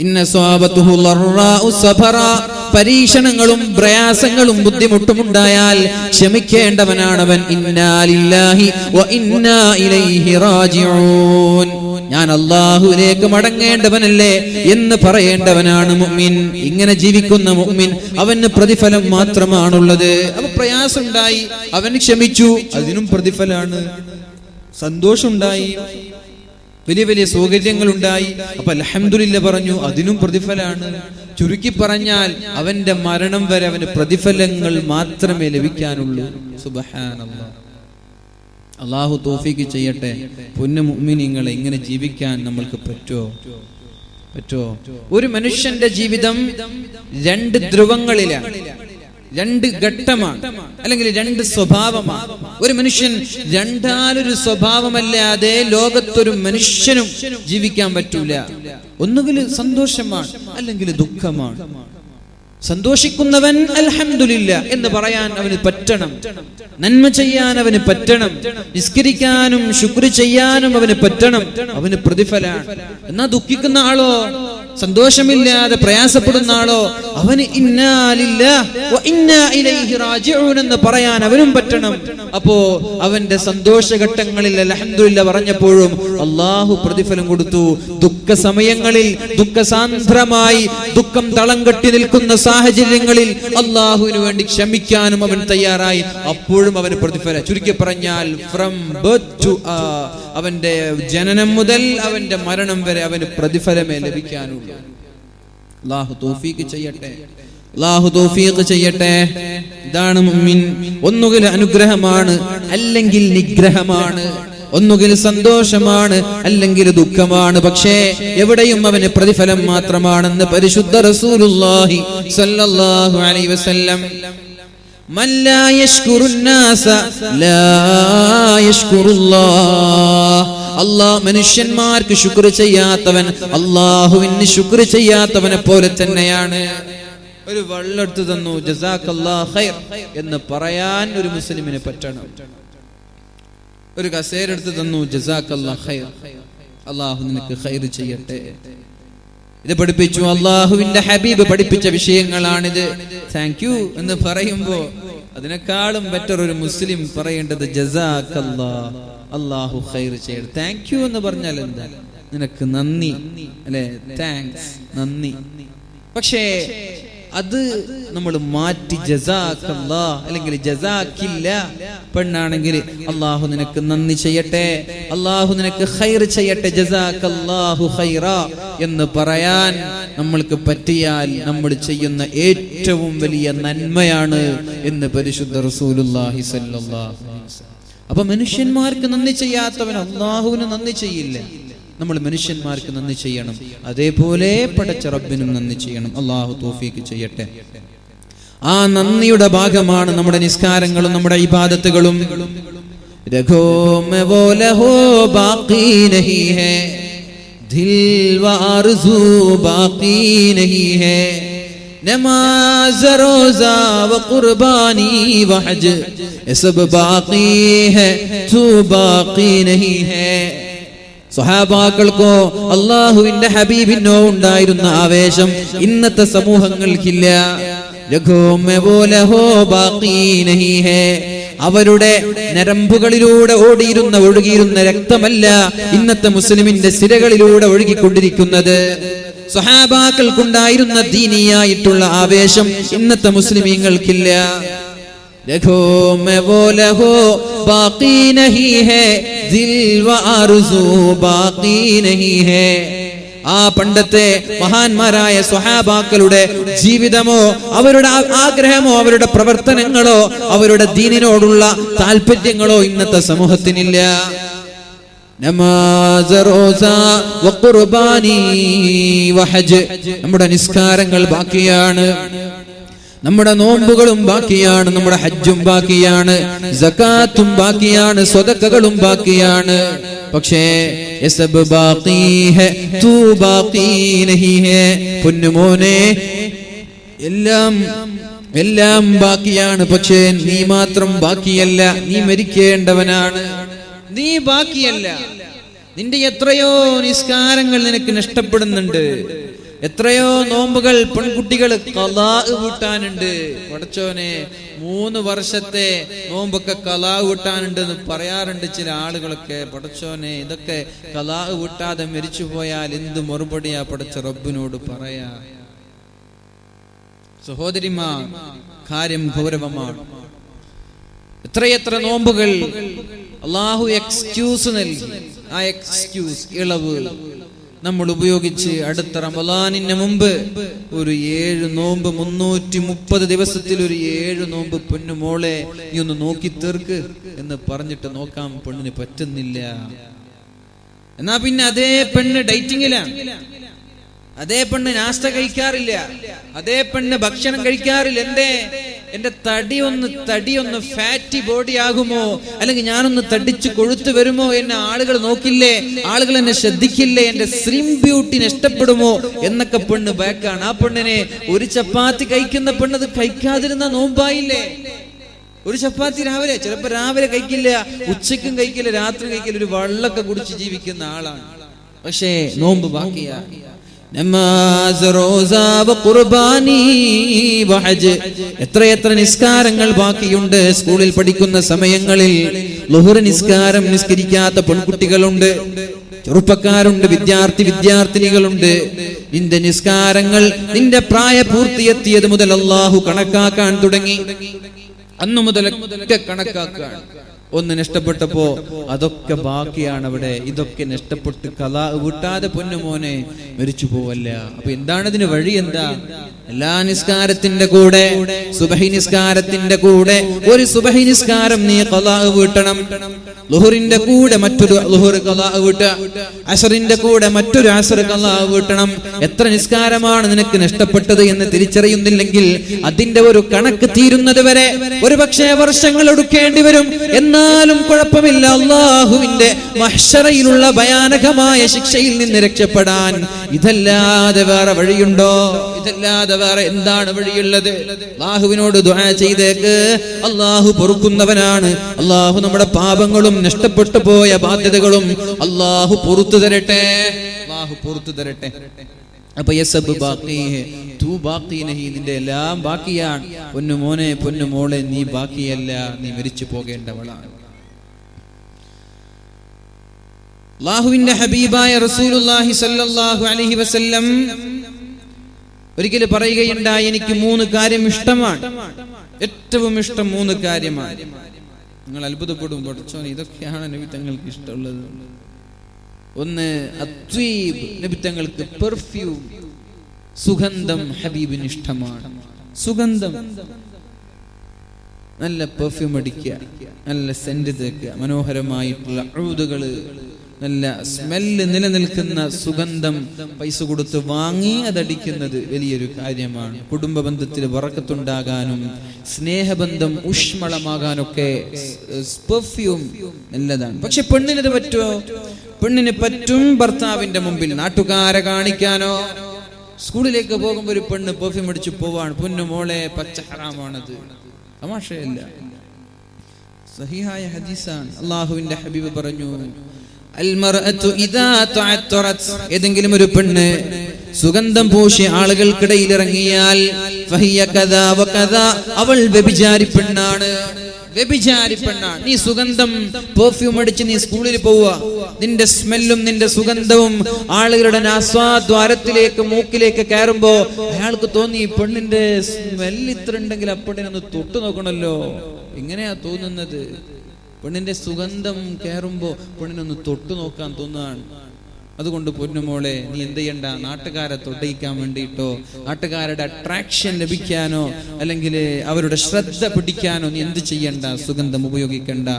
A: ഇന്ന സ്വബതുഹു ലറാഉ സഫറ, പരീക്ഷണങ്ങളും പ്രയാസങ്ങളും ബുദ്ധിമുട്ടും ഉണ്ടായാൽ ക്ഷമിക്കേണ്ടവനാണവൻ. ഇന്നാ ലില്ലാഹി വ ഇന്നാ ഇലൈഹി റാജിഊൻ, ഞാൻ അല്ലാഹുവിലേക്ക് മടങ്ങേണ്ടവനല്ലേ എന്ന് പറയേണ്ടവനാണ് മുഅ്മിൻ. ഇങ്ങനെ ജീവിക്കുന്ന മുഅ്മിൻ അവന് പ്രതിഫലം മാത്രമാണുള്ളത്. അവ പ്രയാസം ഉണ്ടായി, അവൻ ക്ഷമിച്ചു, അതിനും പ്രതിഫലമാണ്. സന്തോഷമുണ്ടായി, വലിയ വലിയ സൗകര്യങ്ങൾ ഉണ്ടായി, അപ്പൊ അൽഹംദുലില്ലാഹ് പറഞ്ഞു, അതിനും പ്രതിഫലമാണ്. ചുരുക്കി പറഞ്ഞാൽ അവന്റെ മരണം വരെ അവന് പ്രതിഫലങ്ങൾ മാത്രമേ ലഭിക്കാനുള്ളൂ. സുബ്ഹാനല്ലാഹ്. അല്ലാഹു തൗഫീഖ് ചെയ്യട്ടെ. പൊന്നു മുഅ്മിനീങ്ങളെ, ഇങ്ങനെ ജീവിക്കാൻ നമ്മൾക്ക് പറ്റുമോ? ഒരു മനുഷ്യന്റെ ജീവിതം രണ്ട് ധ്രുവങ്ങളിലാണ്, രണ്ട് ഘട്ടമാണ്, അല്ലെങ്കിൽ രണ്ട് സ്വഭാവമാണ്. ഒരു മനുഷ്യൻ രണ്ടാലൊരു സ്വഭാവമല്ലാതെ ലോകത്തൊരു മനുഷ്യനും ജീവിക്കാൻ പറ്റൂല. ഒന്നുകിൽ സന്തോഷമാണ്, അല്ലെങ്കിൽ ദുഃഖമാണ്. സന്തോഷിക്കുന്നവൻ അൽഹംദുലില്ലാഹ് എന്ന് പറയാൻ അവന് പറ്റണം, നന്മ ചെയ്യാൻ അവന് പറ്റണം, നിസ്കരിക്കാനും ശുക്ർ ചെയ്യാനും അവന് പറ്റണം, അവന് പ്രതിഫലമാണ്. എന്നാ ദുഃഖിക്കുന്ന ആളോ, സന്തോഷമില്ലാതെ പ്രയാസപ്പെടുന്ന ആളോ, അവന് ഇന്നാ ലില്ലാഹി വ ഇന്നാ ഇലൈഹി റാജിഊൻ എന്ന് പറയാൻ അവനും പറ്റണം. അപ്പോ അവന്റെ സന്തോഷഘട്ടങ്ങളിൽ അൽഹംദുലില്ലാഹ് പറഞ്ഞപ്പോഴും അല്ലാഹു പ്രതിഫലം കൊടുത്തു. ദുഃഖ സമയങ്ങളിൽ, ദുഃഖസാന്ദ്രമായി ദുഃഖം തളം കെട്ടി നിൽക്കുന്ന സാഹചര്യങ്ങളിൽ അല്ലാഹുവിന് വേണ്ടി ക്ഷമിക്കാനും അവൻ തയ്യാറായി, അപ്പോഴും അവന് പ്രതിഫലം. ചുരുക്കി പറഞ്ഞാൽ ഫ്രം ബർത്ത് ടു അവന്റെ ജനനം മുതൽ അവന്റെ മരണം വരെ അവന് പ്രതിഫലമേ ലഭിക്കാനുള്ളൂ. അല്ലാഹു തൗഫീഖ് ചെയ്യട്ടെ, അല്ലാഹു തൗഫീഖ് ചെയ്യട്ടെ. ഇതാണ് മുഅ്മിൻ. ഒന്നുകിൽ അനുഗ്രഹമാണ്, അല്ലെങ്കിൽ നിഗ്രഹമാണ്. ഒന്നുകിൽ സന്തോഷമാണ്, അല്ലെങ്കിൽ ദുഃഖമാണ്. പക്ഷേ എവിടെയും അവന് പ്രതിഫലം മാത്രമാണെന്ന് പരിശുദ്ധ റസൂലുള്ളാഹി സ്വല്ലല്ലാഹു അലൈഹി വസല്ലം. മൻ ലാ യശ്കുറുന്നാസ ലാ യശ്കുറുല്ലാഹ്. അല്ലാഹ് മനുഷ്യന്മാർക്ക് ശുക്ർ ചെയ്യാത്തവൻ അല്ലാഹുവിന് ശുക്ർ ചെയ്യാത്തവനെ പോലെ തന്നെയാണ്. ഒരു വെള്ളെടുത്ത് തന്നു, ജസാക്കല്ലാഹു ഖൈർ എന്ന് പറയാൻ ഒരു മുസ്ലിമിന് പറ്റണം. ഒരു കസേര എടുത്ത് തന്നു, ജസാക്കല്ലാഹു ഖൈർ, അല്ലാഹു നിനക്ക് ഖൈർ ചെയ്യട്ടെ. ഇത് പഠിപ്പിച്ചു, അല്ലാഹുവിന്റെ ഹബീബ് പഠിപ്പിച്ച വിഷയങ്ങളാണിത്. താങ്ക് യു എന്ന് പറയുമ്പോ അതിനേക്കാളും ബെറ്റർ ഒരു മുസ്ലിം പറയേണ്ടത് ജസാക്കല്ലാഹ്, അല്ലാഹു ഖൈർ ചെയ്യട്ടെ. താങ്ക് യു എന്ന് പറഞ്ഞാൽ എന്താ? നിനക്ക് നന്ദി അല്ലെ, താങ്ക്സ്, നന്ദി. പക്ഷേ അത് നമ്മൾ മാറ്റി ജസാക്കല്ലാ അല്ലെങ്കിൽ ജസാക്കില്ല. പെണ്ണാണെങ്കിൽ അള്ളാഹു നിനക്ക് നന്ദി ചെയ്യട്ടെ, അള്ളാഹു നിനക്ക് ഖൈർ ചെയ്യട്ടെ, ജസാക്കല്ലാഹു ഖൈറ എന്ന് പറയാൻ നമ്മൾക്ക് പറ്റിയാൽ നമ്മൾ ചെയ്യുന്ന ഏറ്റവും വലിയ നന്മയാണ് എന്ന് പരിശുദ്ധ റസൂലുള്ളാഹി സ്വല്ലല്ലാഹു അലൈഹി വസല്ലം. അപ്പൊ മനുഷ്യന്മാർക്ക് നന്ദി ചെയ്യാത്തവൻ അള്ളാഹുവിന് നന്ദി ചെയ്യില്ല. നമ്മൾ മനുഷ്യന്മാർക്ക് നന്ദി ചെയ്യണം, അതേപോലെ പടച്ച റബ്ബിനും നന്ദി ചെയ്യണം. അള്ളാഹു തൗഫീഖ് ചെയ്യട്ടെ. ആ നന്ദിയുടെ ഭാഗമാണ് നമ്മുടെ നിസ്കാരങ്ങളും നമ്മുടെ ഇബാദത്തുകളും. രഖോ മേ വോ ലഹോ ബാഖി നഹീ ഹൈ, ദിൽ വ ആർസൂ ബാഖി നഹീ ഹൈ, നമാസ് റോസാ വ ഖുർബാനി വ ഹജ്ജ് സബ് ബാഖി ഹൈ, തൂ ബാഖി നഹീ ഹൈ. സ്വഹാബാക്കൾക്കോ അള്ളാഹുവിന്റെ ഹബീബിനോ ഉണ്ടായിരുന്ന ആവേശം ഇന്നത്തെ സമൂഹങ്ങൾക്കില്ല. അവരുടെ നരമ്പുകളിലൂടെ ഒഴുകിയിരുന്ന രക്തമല്ല ഇന്നത്തെ മുസ്ലിമിന്റെ സിരകളിലൂടെ ഒഴുകിക്കൊണ്ടിരിക്കുന്നത്. സ്വഹാബാക്കൾക്കുണ്ടായിരുന്ന ദീനിയായിട്ടുള്ള ആവേശം ഇന്നത്തെ മുസ്ലിമീങ്ങൾക്കില്ല. देखो मैं वो लहो बाकी नहीं है, दिल व आरज़ू बाकी नहीं है. ആ പണ്ടത്തെ മഹാന്മാരായ സ്വഹാബാക്കളുടെ ജീവിതമോ അവരുടെ ആഗ്രഹമോ അവരുടെ പ്രവർത്തനങ്ങളോ അവരുടെ ദീനിനോടുള്ള താല്പര്യങ്ങളോ ഇന്നത്തെ സമൂഹത്തിനില്ല. നമാസ് റോസാ വ ഖുർബാനി വ ഹജ്ജ്, നമ്മുടെ നിസ്കാരങ്ങൾ ബാക്കിയാണ്, നമ്മുടെ നോമ്പുകളും ബാക്കിയാണ്, നമ്മുടെ ഹജ്ജും ബാക്കിയാണ്, സകാത്തും ബാക്കിയാണ്, സ്വതക്കകളും ബാക്കിയാണ്. പക്ഷേ യസബ് ബാഖി ഹൈ, തൂ ബാഖി നഹീ ഹൈ. പൊന്നുമോനെ, എല്ലാം ബാക്കിയാണ്, പക്ഷേ നീ മാത്രം ബാക്കിയല്ല. നീ മരിക്കേണ്ടവനാണ്, നീ ബാക്കിയല്ല. നിന്റെ എത്രയോ നിസ്കാരങ്ങൾ നിനക്ക് നഷ്ടപ്പെടുന്നുണ്ട്, എത്രയോ നോമ്പുകൾ പെൺകുട്ടികൾ ഖലാ വീട്ടാനുണ്ട്. പടച്ചോനെ, 3 വർഷത്തെ നോമ്പൊക്കെ ഖലാ വീട്ടാനുണ്ട് എന്ന് പറയാറുണ്ട് ചില ആളുകളൊക്കെ. പടച്ചോനെ, ഇതൊക്കെ ഖലാ വീട്ടാതെ മരിച്ചു പോയാൽ എന്ത് മറുപടിയാ പടച്ച റബ്ബിനോട് പറയാ? സഹോദരിമാർ, കാര്യം ഗൗരവമാണ്. എത്രയെത്ര നോമ്പുകൾ അള്ളാഹു എക്സ്ക്യൂസ് നൽകി. ആ എക്സ്ക്യൂസ്, ഇളവ് നമ്മൾ ഉപയോഗിച്ച് അടുത്ത റമളാനിന് മുമ്പ് ഒരു 7 നോമ്പ്, 330 ദിവസത്തിൽ ഒരു 7 നോമ്പ് പൊന്നുമോളെ നീ ഒന്ന് നോക്കി തീർക്ക് എന്ന് പറഞ്ഞിട്ട് നോക്കാൻ പെണ്ണിന് പറ്റുന്നില്ല. എന്നാ പിന്നെ അതേ പെണ്ണ് ഡൈറ്റിങ്ങിലാണ്, അതേ പെണ്ണ് നാസ്ത കഴിക്കാറില്ല, അതേ പെണ്ണ് ഭക്ഷണം കഴിക്കാറില്ല. എന്റെ തടി ഒന്ന് ഫാറ്റി ബോഡി ആകുമോ, അല്ലെങ്കിൽ ഞാനൊന്ന് തടിച്ചു കൊഴുത്തു വരുമോ എന്നെ ആളുകൾ നോക്കില്ലേ, ആളുകൾ എന്നെ ശ്രദ്ധിക്കില്ലേ, എന്റെ സ്ലിം ബ്യൂട്ടി നഷ്ടപ്പെടുമോ എന്നൊക്കെ പെണ്ണ് ബാക്കാണ്. ആ പെണ്ണിനെ ഒരു ചപ്പാത്തി കഴിക്കുന്ന പെണ്ണത് കഴിക്കാതിരുന്ന നോമ്പായില്ലേ? ഒരു ചപ്പാത്തി രാവിലെ, ചിലപ്പോ രാവിലെ കഴിക്കില്ല, ഉച്ചയ്ക്കും കഴിക്കില്ല, രാത്രി കഴിക്കില്ല, ഒരു വെള്ളമൊക്കെ കുടിച്ച് ജീവിക്കുന്ന ആളാണ്. പക്ഷേ നോമ്പ് ബാക്കിയാ. നമാസ് റോസാ വ ഖുർബാനി വ ഹജ്ജ്, എത്രയെത്ര നിസ്കാരങ്ങൾ ബാക്കിയുണ്ട്. സ്കൂളിൽ പഠിക്കുന്ന സമയങ്ങളിൽ ളുഹർ നിസ്കാരം നിസ്കരിക്കാത്ത പെൺകുട്ടികളുണ്ട്, ചെറുപ്പക്കാരുണ്ട്, വിദ്യാർത്ഥിനികളുണ്ട്. നിന്റെ നിസ്കാരങ്ങൾ നിന്റെ പ്രായപൂർത്തിയെത്തിയത് മുതൽ അല്ലാഹു കണക്കാക്കാൻ തുടങ്ങി. അന്നു മുതലൊക്കെ കണക്കാക്കാൻ. ഒന്ന് നഷ്ടപ്പെട്ടപ്പോ അതൊക്കെ ബാക്കിയാണ് അവിടെ. ഇതൊക്കെ നഷ്ടപ്പെട്ട് ഖലാ വീട്ടാതെ പൊന്നുമോനെ മരിച്ചു പോവല്ല. അപ്പൊ എന്താണ് ഇതിന് വഴി? എന്താ? എല്ലാ നിസ്കാരത്തിന്റെ കൂടെ സുബഹി നിസ്കാരത്തിന്റെ കൂടെ ഒരു സുബഹി നിസ്കാരം നീ ഖലാ വീട്ടണം. ളുഹറിന്റെ കൂടെ മറ്റൊരു ളുഹർ ഖലാ വീട്ടുക, അസ്റിന്റെ കൂടെ മറ്റൊരു അസ്ർ ഖലാ വീട്ടണം. എത്ര നിസ്കാരമാണ് നിനക്ക് നഷ്ടപ്പെട്ടത് എന്ന് തിരിച്ചറിയുന്നില്ലെങ്കിൽ അതിന്റെ ഒരു കണക്ക് തീരുന്നത് വരെ ഒരുപക്ഷെ വർഷങ്ങൾ എടുക്കേണ്ടി വരും. എന്നാലും കുഴപ്പമില്ല, അല്ലാഹുവിന്റെ മഹ്ശറയിലുള്ള ഭയാനകമായ ശിക്ഷയിൽ നിന്ന് രക്ഷപ്പെടാൻ ഇതല്ലാതെ വേറെ വഴിയുണ്ടോ? ഇതല്ലാതെ വേറെ എന്താണ് വഴിയുള്ളത്? അല്ലാഹുവിനോട് ദുആ ചെയ്തേക്ക്. അല്ലാഹു പൊറുക്കുന്നവനാണ്. അല്ലാഹു നമ്മുടെ പാപങ്ങളും നഷ്ടപ്പെട്ടു പോയ ബാധ്യതകളും അല്ലാഹു പുറത്തു തരട്ടെ. അല്ലാഹു പുറത്തു തരട്ടെ. അപ്പൊ യസബ് ബാഖി ഹൈ, തൂ ബാഖി നഹി, നിന്റെ എല്ലാം ബാക്കിയാണ്. പൊന്നുമോനെ, പൊന്നുമോളെ, നീ ബാക്കിയല്ല, നീ മരിച്ചു പോകേണ്ടവളാണ്. അല്ലാഹുവിന്റെ ഹബീബായ റസൂലുള്ളാഹി സ്വല്ലല്ലാഹു അലൈഹി വസല്ലം ഒരിക്കലും പറയുകയുണ്ടായി, എനിക്ക് 3 കാര്യം ഇഷ്ടമാണ്, ഏറ്റവും ഇഷ്ടം 3 കാര്യമാണ്. നിങ്ങൾ അത്ഭുതപ്പെടും, പഠിച്ചോനെ ഇതൊക്കെയാണ് നബി തങ്ങൾക്ക് ഇഷ്ടമുള്ളത്. ഒന്ന് അത്വീബ്, നബി തങ്ങൾക്ക് പെർഫ്യൂം, സുഗന്ധം ഹബീബിന് ഇഷ്ടമാണ്. സുഗന്ധം, നല്ല പെർഫ്യൂം അടിക്കുക, നല്ല സെന്റ് തേക്കുക, മനോഹരമായിട്ടുള്ള ഊതുകള്, നല്ല സ്മെല്ല് നിലനിൽക്കുന്ന സുഗന്ധം പൈസ കൊടുത്ത് വാങ്ങി അതടിക്കുന്നത് വലിയൊരു കാര്യമാണ്. കുടുംബ ബന്ധത്തിൽ ബറക്കത്തുണ്ടാകാനും സ്നേഹബന്ധം ഊഷ്മളമാകാനൊക്കെ പെർഫ്യൂം നല്ലതാണ്. പക്ഷെ പെണ്ണിനത് പറ്റുമോ? പെണ്ണിന് പറ്റും ഭർത്താവിന്റെ മുമ്പിൽ നാട്ടുകാരെ കാണിക്കാനോ. സ്കൂളിലേക്ക് പോകുമ്പോ ഒരു പെണ്ണ് പെർഫ്യൂം അടിച്ച് പോവാണ്, പൊന്നു മോളെ പച്ച ഹറാമാണത്, തമാശയല്ല, സഹിഹായ ഹദീസാണ്. അല്ലാഹുവിന്റെ ഹബീബ് പറഞ്ഞു, ഏതെങ്കിലും ഒരു പെണ്ണ് സുഗന്ധം പൂശി ആളുകൾക്കിടയിൽ ഇറങ്ങിയാൽ അവൾ വ്യഭിചാരി പെണ്ണാണ്. വ്യഭിചാരി പെണ്ണാണ്. നീ സുഗന്ധം പെർഫ്യൂം അടിച്ച് നീ സ്കൂളിൽ പോവുക, നിന്റെ സ്മെല്ലും നിന്റെ സുഗന്ധവും ആളുകളുടെ ആസ്വാദ്വാരത്തിലേക്ക് മൂക്കിലേക്ക് കയറുമ്പോ അയാൾക്ക് തോന്നി ഈ പെണ്ണിന്റെ സ്മെല്ല് ഇത്ര ഉണ്ടെങ്കിൽ അപ്പോഴൊന്ന് തൊട്ടു നോക്കണല്ലോ. ഇങ്ങനെയാ തോന്നുന്നത്. പെണ്ണിന്റെ സുഗന്ധം കയറുമ്പോ പെണ്ണിനൊന്ന് തൊട്ടു നോക്കാൻ തോന്നുകയാണ്. അതുകൊണ്ട് പൊന്നുമോളെ, നീ എന്ത് ചെയ്യണ്ട, നാട്ടുകാരെ തൊട്ടയിക്കാൻ വേണ്ടിയിട്ടോ നാട്ടുകാരുടെ അട്രാക്ഷൻ ലഭിക്കാനോ അല്ലെങ്കിൽ അവരുടെ ശ്രദ്ധ പിടിക്കാനോ നീ എന്ത് ചെയ്യണ്ട, സുഗന്ധം ഉപയോഗിക്കണ്ട.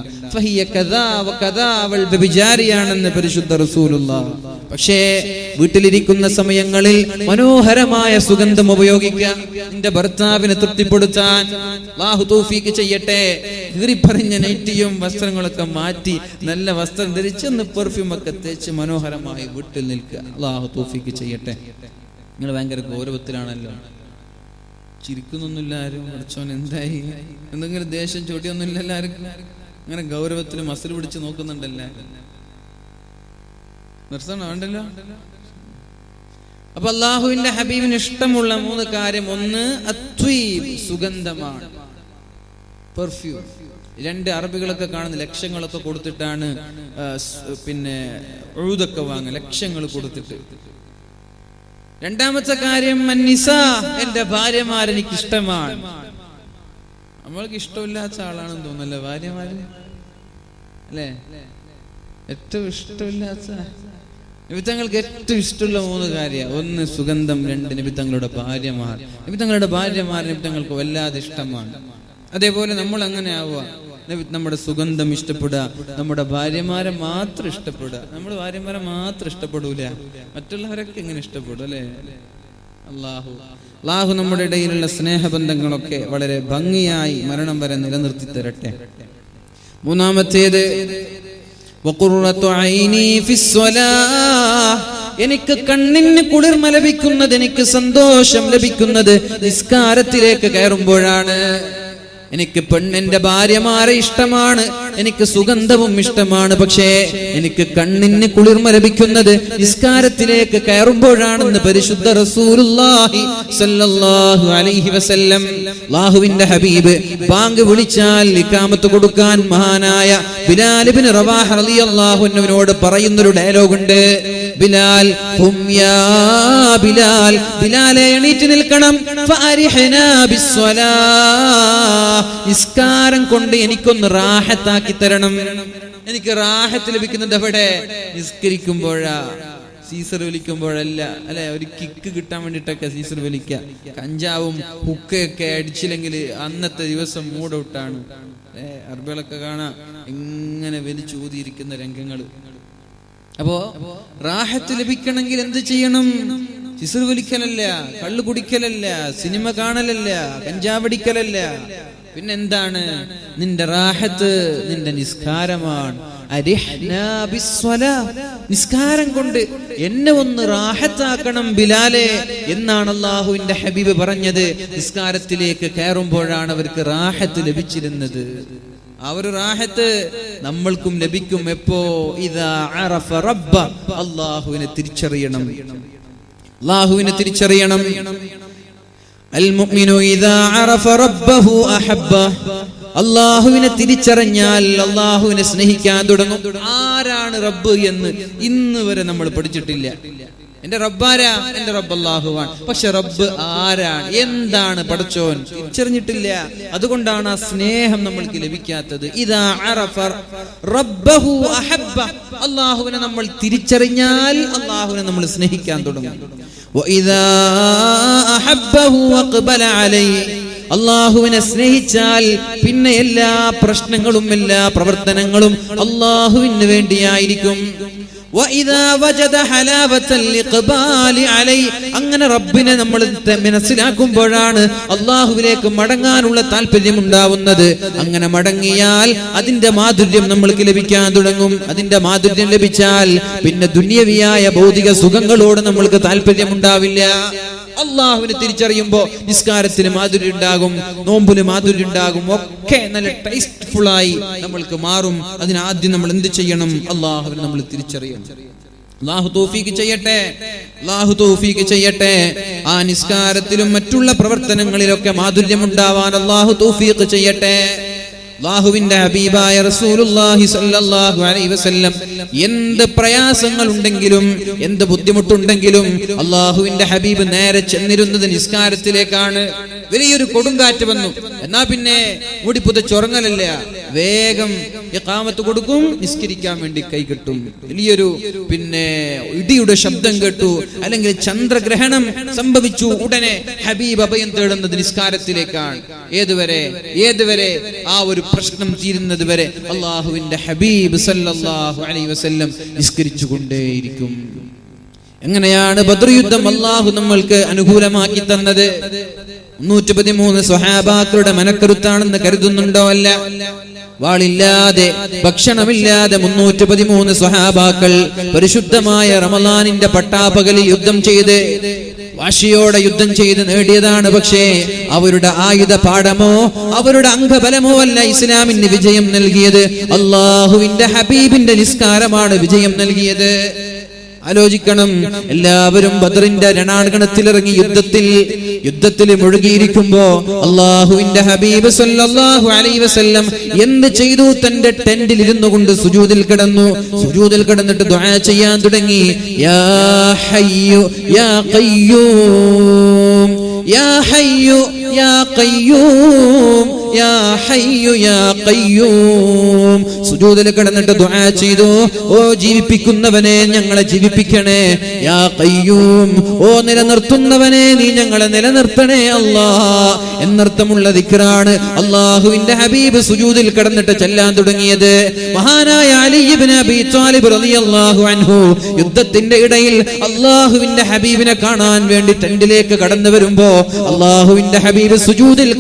A: അവൾ വ്യഭിചാരിയാണെന്ന് പരിശുദ്ധ റസൂലുള്ളാഹ്. പക്ഷേ വീട്ടിലിരിക്കുന്ന സമയങ്ങളിൽ മനോഹരമായ സുഗന്ധം ഉപയോഗിക്കുക, നിന്റെ ഭർത്താവിനെ തൃപ്തിപ്പെടുത്താൻ. അല്ലാഹു തൗഫീഖ് ചെയ്യട്ടെ. കീറിപ്പറിഞ്ഞ നൈറ്റിയും വസ്ത്രങ്ങളൊക്കെ മാറ്റി നല്ല വസ്ത്രം ധരിച്ചൊന്ന് പെർഫ്യൂം ഒക്കെ തേച്ച് മനോഹരമായി വീട്ടിൽ നിൽക്കുക. അല്ലാഹു തൗഫീഖ് ചെയ്യട്ടെ. നിങ്ങൾ ഭയങ്കര ഗൗരവത്തിലാണല്ലോ, ചിരിക്കുന്നൊന്നുമില്ല ആരും. പഠിച്ചോൻ എന്തായി, എന്തെങ്കിലും ദേഷ്യം ചോട്ടിയൊന്നുമില്ല എല്ലാവർക്കും. അങ്ങനെ ഗൗരവത്തിൽ മസിൽ പിടിച്ച് നോക്കുന്നുണ്ടല്ലോ. നിർത്തണം വേണ്ടല്ലോ. അപ്പൊ അല്ലാഹുവിന്റെ ഹബീബിന് ഇഷ്ടമുള്ള 3 കാര്യം, ഒന്ന് അത്വീബ്, സുഗന്ധമാണ്, പെർഫ്യൂം. 2 അറബികളൊക്കെ കാണുന്ന ലക്ഷങ്ങളൊക്കെ കൊടുത്തിട്ടാണ് പിന്നെ ഉഴുതൊക്കെ വാങ്ങുക, ലക്ഷങ്ങൾ കൊടുത്തിട്ട്. 2ാമത്തെ കാര്യം അന്നിസാ, എന്റെ ഭാര്യമാർ എനിക്ക് ഇഷ്ടമാണ്. നമ്മൾക്ക് ഇഷ്ടമില്ലാത്ത ആളാണെന്ന് തോന്നല്ലേ ഭാര്യമാര്, അല്ലേ? ഏറ്റവും ഇഷ്ടമില്ലാത്ത നിബിത്തങ്ങൾക്ക് ഏറ്റവും ഇഷ്ടമുള്ള 3 കാര്യം, ഒന്ന് സുഗന്ധം, 2 നിബിത്തങ്ങളുടെ ഭാര്യമാർ. നിബിത്തങ്ങളുടെ ഭാര്യമാർ നിബിത്തങ്ങൾക്ക് വല്ലാതെ ഇഷ്ടമാണ്. അതേപോലെ നമ്മൾ അങ്ങനെ ആവുക, നമ്മുടെ സുഗന്ധം ഇഷ്ടപ്പെടുക, നമ്മുടെ ഭാര്യമാരെ മാത്രം ഇഷ്ടപ്പെടുക. നമ്മൾ ഭാര്യമാരെ മാത്രം ഇഷ്ടപ്പെടൂല, മറ്റുള്ളവരൊക്കെ എങ്ങനെ ഇഷ്ടപ്പെടും, അല്ലേ? അല്ലാഹു നമ്മുടെ ഇടയിലുള്ള സ്നേഹബന്ധങ്ങളൊക്കെ വളരെ ഭംഗിയായി മരണം വരെ നിലനിർത്തി തരട്ടെ. 3ാമത്തേത് എനിക്ക് കണ്ണിന് കുളിർമ ലഭിക്കുന്നത്, എനിക്ക് സന്തോഷം ലഭിക്കുന്നത് നിസ്കാരത്തിലേക്ക് കയറുമ്പോഴാണ്. എനിക്ക് പെണ്ണിന്റെ ഭാര്യമാരെ ഇഷ്ടമാണ്, എനിക്ക് സുഗന്ധവും ഇഷ്ടമാണ്. പക്ഷേ എനിക്ക് കണ്ണിന് കുളിർമ ലഭിക്കുന്നത് നിസ്കാരത്തിലേക്ക് കയറുമ്പോഴാണെന്ന് പരിശുദ്ധ റസൂലുള്ളാഹി സ്വല്ലല്ലാഹു അലൈഹി വസല്ലം. അല്ലാഹുവിന്റെ ഹബീബ് ബാങ്ക് വിളിച്ചാൽ ഇഖാമത്ത് കൊടുക്കാൻ മഹാനായ ബിലാൽ ഇബ്നു റവാഹ റളിയല്ലാഹു അൻഹുവിനോട് പറയുന്നൊരു ഡയലോഗ് ഉണ്ട്. ബിലാൽ ഹും യാ ബിലാൽ, ബിലാലെ എണീറ്റ് നിൽക്കണം. ഫഅരിഹ്നാ ബിസ്സലാ, നിസ്കാരം കൊണ്ട് എനിക്കൊന്ന് റാഹത്താക്കി തരണം. എനിക്ക് റാഹത്ത് ലഭിക്കുന്നത് എവിടെ? നിസ്കരിക്കുമ്പോഴാ, സീസർ വലിക്കുമ്പോഴല്ല, അല്ലെ? ഒരു കിക്ക് കിട്ടാൻ വേണ്ടിട്ടൊക്കെ സീസർ വലിക്കുക. കഞ്ചാവും ഹുക്കയൊക്കെ അടിച്ചില്ലെങ്കിൽ അന്നത്തെ ദിവസം മൂഡ് ഔട്ടാണ്. അറബികളൊക്കെ കാണാം ഇങ്ങനെ വലിച്ചൂതിയിരിക്കുന്ന രംഗങ്ങള്. അപ്പോ റാഹത്ത് ലഭിക്കണമെങ്കിൽ എന്ത് ചെയ്യണം? സീസർ വലിക്കലല്ല, കള്ളു കുടിക്കലല്ല, സിനിമ കാണലല്ല, കഞ്ചാവടിക്കലല്ല. പിന്നെന്താണ്? നിന്റെ റാഹത്ത് നിന്റെ നിസ്കാരമാണ്. നിസ്കാരം കൊണ്ട് എന്നെ ഒന്ന് റാഹത്താക്കണം ബിലാലെ എന്നാണ് അല്ലാഹുവിന്റെ ഹബീബ് പറഞ്ഞത്. നിസ്കാരത്തിലേക്ക് കയറുമ്പോഴാണ് അവർക്ക് റാഹത്ത് ലഭിച്ചിരുന്നത്. ആ ഒരു റാഹത്ത് നമ്മൾക്കും ലഭിക്കും. എപ്പോ? ഇദാ അറഫ റബ്ബ, അല്ലാഹുവിനെ തിരിച്ചറിയണം, അല്ലാഹുവിനെ തിരിച്ചറിയണം. അൽ മുഅ്മിനു ഇദാ അറഫ റബ്ബഹു അഹബ്ബ, അല്ലാഹുവിനെ തിരിച്ചറിഞ്ഞാൽ അല്ലാഹുവിനെ സ്നേഹിക്കാൻ തുടങ്ങും. ആരാണ് റബ്ബ് എന്ന് ഇന്ന് വരെ നമ്മൾ പഠിച്ചിട്ടില്ല. എന്റെ റബ്ബാരാ? എന്റെ റബ്ബ് അല്ലാഹുവാണ്. പക്ഷെ റബ്ബ് ആരാണ്, എന്താണ് പടച്ചോൻ തിരിച്ചറിഞ്ഞിട്ടില്ല. അതുകൊണ്ടാണ് ആ സ്നേഹം നമ്മൾക്ക് ലഭിക്കാത്തത്. ഇദാ അറഫ റബ്ബഹു അഹബ്ബ, അല്ലാഹുവിനെ നമ്മൾ തിരിച്ചറിഞ്ഞാൽ അല്ലാഹുവിനെ നമ്മൾ സ്നേഹിക്കാൻ തുടങ്ങും. വഇദാ അഹബ്ബഹു വഖബല അലൈഹി, അല്ലാഹുവിനെ സ്നേഹിച്ചാൽ പിന്നെ എല്ലാ പ്രശ്നങ്ങളും എല്ലാ പ്രവർത്തനങ്ങളും അല്ലാഹുവിന് വേണ്ടിയായിരിക്കും. അങ്ങനെ റബ്ബിനെ നമ്മൾ മനസ്സിലാക്കുമ്പോഴാണ് അള്ളാഹുവിലേക്ക് മടങ്ങാനുള്ള താല്പര്യം ഉണ്ടാവുന്നത്. അങ്ങനെ മടങ്ങിയാൽ അതിന്റെ മാധുര്യം നമ്മൾക്ക് ലഭിക്കാൻ തുടങ്ങും. അതിന്റെ മാധുര്യം ലഭിച്ചാൽ പിന്നെ ദുന്യവിയായ ഭൗതിക സുഖങ്ങളോട് നമ്മൾക്ക് താല്പര്യം ഉണ്ടാവില്ല. അള്ളാഹുവിനെ തിരിച്ചറിയുമ്പോ നിസ്കാരത്തിന് മാധുര്യം ഉണ്ടാകും, നോമ്പിന് മാധുര്യം ഉണ്ടാകും, ഒക്കെ നല്ല ടേസ്റ്റ്ഫുൾ ആയി നമ്മൾക്ക് മാറും. അതിനാദ്യം നമ്മൾ എന്ത് ചെയ്യണം? അള്ളാഹുവിനെ നമ്മൾ തിരിച്ചറിയണം. അല്ലാഹു തൗഫീഖ് ചെയ്യട്ടെ, അല്ലാഹു തൗഫീഖ് ചെയ്യട്ടെ. ആ നിസ്കാരത്തിലും മറ്റുള്ള പ്രവർത്തനങ്ങളിലൊക്കെ മാധുര്യം ഉണ്ടാവാൻ അല്ലാഹു തൗഫീഖ് ചെയ്യട്ടെ. അല്ലാഹുവിന്റെ ഹബീബായ റസൂലുള്ളാഹി സ്വല്ലല്ലാഹു അലൈഹി വസല്ലം എന്ത് പ്രയാസങ്ങൾ ഉണ്ടെങ്കിലും എന്ത് ബുദ്ധിമുട്ടുണ്ടെങ്കിലും അല്ലാഹുവിന്റെ ഹബീബ് നേരെ ചെന്നിരുന്നത് നിസ്കാരത്തിലേക്കാണ്. വലിയൊരു കൊടുങ്കാറ്റ് വന്നു, എന്നാ പിന്നെ മൂടിപ്പുതച്ചുറങ്ങലല്ല, വേഗം ഇഖാമത്ത് കൊടുക്കും, നിസ്കരിക്കാൻ വേണ്ടി കൈ കെട്ടും. വലിയൊരു പിന്നെ ഇടിയുടെ ശബ്ദം കേട്ടു, അല്ലെങ്കിൽ ചന്ദ്രഗ്രഹണം സംഭവിച്ചു, ഉടനെ ഹബീബ് അഭയം തേടുന്നത് നിസ്കാരത്തിലേക്കാണ്. ഏതുവരെ ആ ഒരു പ്രശ്നം തീരുന്നത് വരെ അല്ലാഹുവിന്റെ ഹബീബ് സല്ലല്ലാഹു അലൈഹി വസല്ലം നിസ്കരിച്ചു കൊണ്ടേയിരിക്കും. എങ്ങനെയാണ് ബദ്ർ യുദ്ധം അല്ലാഹു നമ്മൾക്ക് അനുകൂലമാക്കി തന്നത്? 313 സ്വഹാബാക്കളുടെ മനക്കരുത്താണെന്ന് കരുതുന്നുണ്ടോ? അല്ല. വാളില്ലാതെ ഭക്ഷണമില്ലാതെ 313 സ്വഹാബാക്കൾ പരിശുദ്ധമായ റമളാനിന്റെ പട്ടാപ്പകലിൽ യുദ്ധം ചെയ്ത് വാശിയോടെ യുദ്ധം ചെയ്ത് നേടിയതാണ്. പക്ഷേ അവരുടെ ആയുധ പാഠമോ അവരുടെ അംഗബലമോ അല്ല ഇസ്ലാമിന് വിജയം നൽകിയത്. അല്ലാഹുവിന്റെ ഹബീബിന്റെ നിസ്കാരമാണ് വിജയം നൽകിയത്. ആലോചിക്കണം. എല്ലാവരും ബദറിന്റെ രണാങ്കണത്തിലിറങ്ങി യുദ്ധത്തിൽ മുഴുകിയിരിക്കുമ്പോ അല്ലാഹുവിന്റെ ഹബീബ് സല്ലല്ലാഹു അലൈഹി വസല്ലം എന്ത് ചെയ്തു? തന്റെ ടെന്റിൽ ഇരുന്നു കൊണ്ട് സുജൂദിൽ കിടന്നിട്ട് ദുആ ചെയ്യാൻ തുടങ്ങി. യാ ഹയ്യു യാ ഖയ്യൂം, യാ ഹയ്യു യാ ഖയ്യൂം, യാ ഹയ്യു യാ ഖയ്യൂം. സുജൂദിൽ കിടന്നിട്ട് ദുആ ചെയ്തു. ഓ ജീവിപ്പിക്കുന്നവനെ, ഞങ്ങളെ ജീവിപ്പിക്കണേ. യാ ഖയ്യൂം, ഓ നിലനിർത്തുന്നവനെ, നീ ഞങ്ങളെ നിലനിർത്തണേ അല്ലാഹ് എന്നർത്ഥമുള്ള ദിക്റാണ് അല്ലാഹുവിന്റെ ഹബീബ് സുജൂദിൽ കിടന്നിട്ട് ചൊല്ലാൻ തുടങ്ങിയത്. മഹാനായ അലി ഇബ്നു അബീ ത്വാലിബ് റളിയല്ലാഹു അൻഹു യുദ്ധത്തിന്റെ ഇടയിൽ അല്ലാഹുവിന്റെ ഹബീബിനെ കാണാൻ വേണ്ടി ടെന്റിലേക്ക് കടന്നു വരുമ്പോ അല്ലാഹുവിന്റെ ഹബീബ് സുജൂദിൽ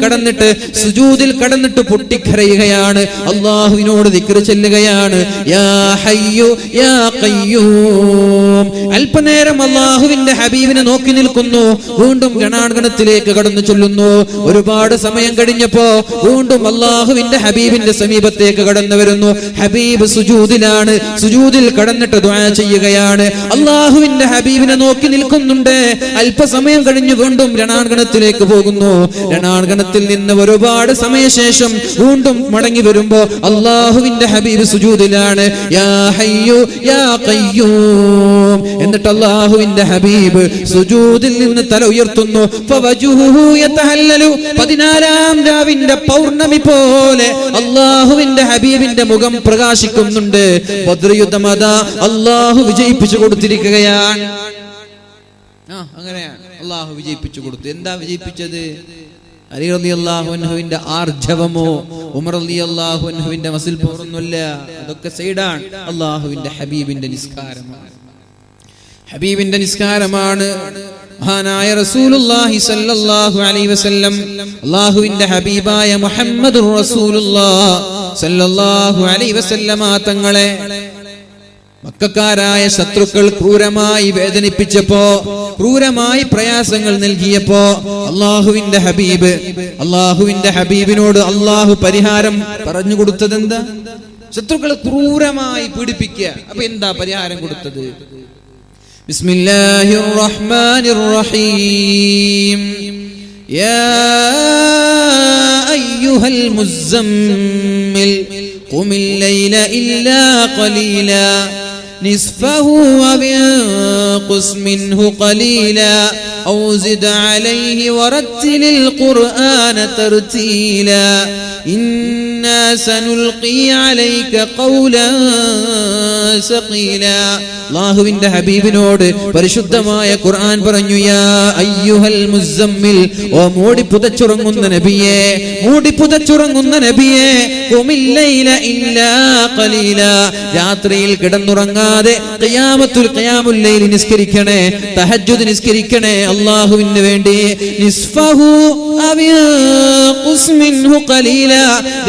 A: കടന്നിട്ട് പൊട്ടിക്കരയുകയാണ്. അല്ലാഹുവിനോട് ദിക്ർ ചൊല്ലുകയാണ്. യാ ഹയ്യു യാ ഖയ്യൂം. അല്പനേരം അല്ലാഹുവിന്റെ ഹബീബിനെ നോക്കി നിൽക്കുന്നു. വീണ്ടും രണാങ്കണത്തിലേക്ക് കടന്നു ചൊല്ലുന്നു. ഒരുപാട് സമയം കഴിഞ്ഞപ്പോ വീണ്ടും അല്ലാഹുവിന്റെ ഹബീബിന്റെ സമീപത്തേക്ക് കടന്നു വരുന്നു. ഹബീബ് സുജൂദിലാണ്. സുജൂദിൽ കടന്നിട്ട് ദുആ ചെയ്യുകയാണ്. അല്ലാഹുവിന്റെ ഹബീബിനെ നോക്കി നിൽക്കുന്നുണ്ട്. അല്പസമയം കഴിഞ്ഞ് വീണ്ടും രണാങ്കണത്തിലേക്ക് പോകുന്നു. രണാങ്കണത്തിൽ നിന്ന് ഒരുപാട് സമയശേഷം വീണ്ടും മടങ്ങി വരുമ്പോ അല്ലാഹുവിന്റെ ഹബീബ് സുജൂദിലാണ്. യാ ഹയ്യു യാ ഖയ്യൂം. എന്നിട്ട് അല്ലാഹുവിന്റെ ഹബീബ് സുജൂദിൽ നിന്ന് തല ഉയർത്തുന്നു. ഫവജുഹു യതഹല്ലലു. 14-ാം രാവിന്റെ പൗർണമി പോലെ അല്ലാഹുവിന്റെ ഹബീബിന്റെ മുഖം പ്രകാശിക്കുന്നുണ്ട്. ബദ്ർ യുദ്ധം അതാ അല്ലാഹു വിജയിപ്പിച്ചു കൊടുത്തിരിക്കുകയാണ്. അങ്ങനെയാണ് അല്ലാഹു വിജയിപ്പിച്ചു കൊടുത്തു. എന്താ വിജയിപ്പിച്ചത്? അലി റളിയല്ലാഹു അൻഹുവിന്റെ ആർജവമോ ഉമർ റളിയല്ലാഹു അൻഹുവിന്റെ മസിൽ പോറൊന്നുമില്ല. അതൊക്കെ സൈഡാണ്. അല്ലാഹുവിന്റെ ഹബീബിന്റെ നിസ്കാരമാണ്. മഹാനായ റസൂലുള്ളാഹി സ്വല്ലല്ലാഹു അലൈഹി വസല്ലം അല്ലാഹുവിന്റെ ഹബീബായ മുഹമ്മദുർ റസൂലുള്ളാഹി സ്വല്ലല്ലാഹു അലൈഹി വസല്ലമ തങ്ങളെ മക്കക്കാരായ ശത്രുക്കൾ ക്രൂരമായി വേദനിപ്പിച്ചപ്പോ, ക്രൂരമായി പ്രയാസങ്ങൾ നൽകിയപ്പോ അല്ലാഹുവിന്റെ ഹബീബിനോട് അല്ലാഹു പരിഹാരം പറഞ്ഞു കൊടുത്തത് എന്താ? ശത്രുക്കളെ ക്രൂരമായി പീഡിപ്പിക്കുക. അപ്പൊ എന്താ പരിഹാരം കൊടുത്തത്? ബിസ്മില്ലാഹിർ റഹ്മാനിർ റഹീം. യാ അയ്യുഹൽ മുസ്സമ്മിൽ ഖുമിൽ ലൈല ഇല്ലാ ഖലീലാ نصفه أو انقص منه قليلا أو زد عليه ورتل القرآن ترتيلا إنا سنلقي عليك قولا ثقيلا അല്ലാഹുവിന്റെ ഹബീബിനോട് പരിശുദ്ധമായ ഖുർആൻ പറഞ്ഞു, യാ അയ്യുഹൽ മുസമ്മിൽ, ഓ മൂടിപ്പുതച്ചുറങ്ങുന്ന നബിയേ, മൂടിപ്പുതച്ചുറങ്ങുന്ന നബിയേ, ഖുമിൽ ലൈല ഇല്ലാ ഖലീല, രാത്രിയിൽ കിടന്നുറങ്ങാതെ ഖിയാമുൽ ലൈൽ നിസ്കരിക്കണേ, തഹജ്ജുദ് നിസ്കരിക്കണേ അല്ലാഹുവിന് വേണ്ടി. നിസ്ഫഹു അവ ഖുസ് മിൻഹു ഖലീല,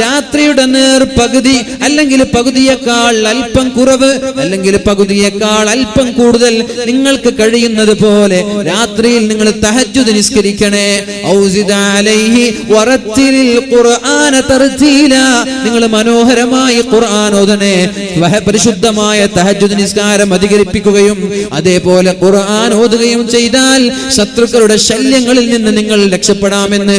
A: രാത്രിയുടെ നേർ പകുതി അല്ലെങ്കിൽ പകുതിയേക്കാൾ അല്പം കുറവ് അല്ലെങ്കിൽ പകുതിയേക്കാൾ അല്പം കൂടുതൽ നിങ്ങൾക്ക് കഴിയുന്നത് പോലെ രാത്രിയിൽ നിങ്ങൾ തഹജ്ജുദ് നിസ്കരിക്കണേ. ഔസിദ അലൈഹി വറത്തിലിൽ ഖുർആന തർതീല, നിങ്ങൾ മനോഹരമായി ഖുർആൻ ഓതണേ. പരിശുദ്ധമായ തഹജ്ജുദ് നിസ്കാരം അധികരിപ്പിക്കുകയും അതേപോലെ ഖുർആൻ ഓതുകയും ചെയ്താൽ ശത്രുക്കളുടെ ശല്യങ്ങളിൽ നിന്ന് നിങ്ങൾ രക്ഷപ്പെടാമെന്ന്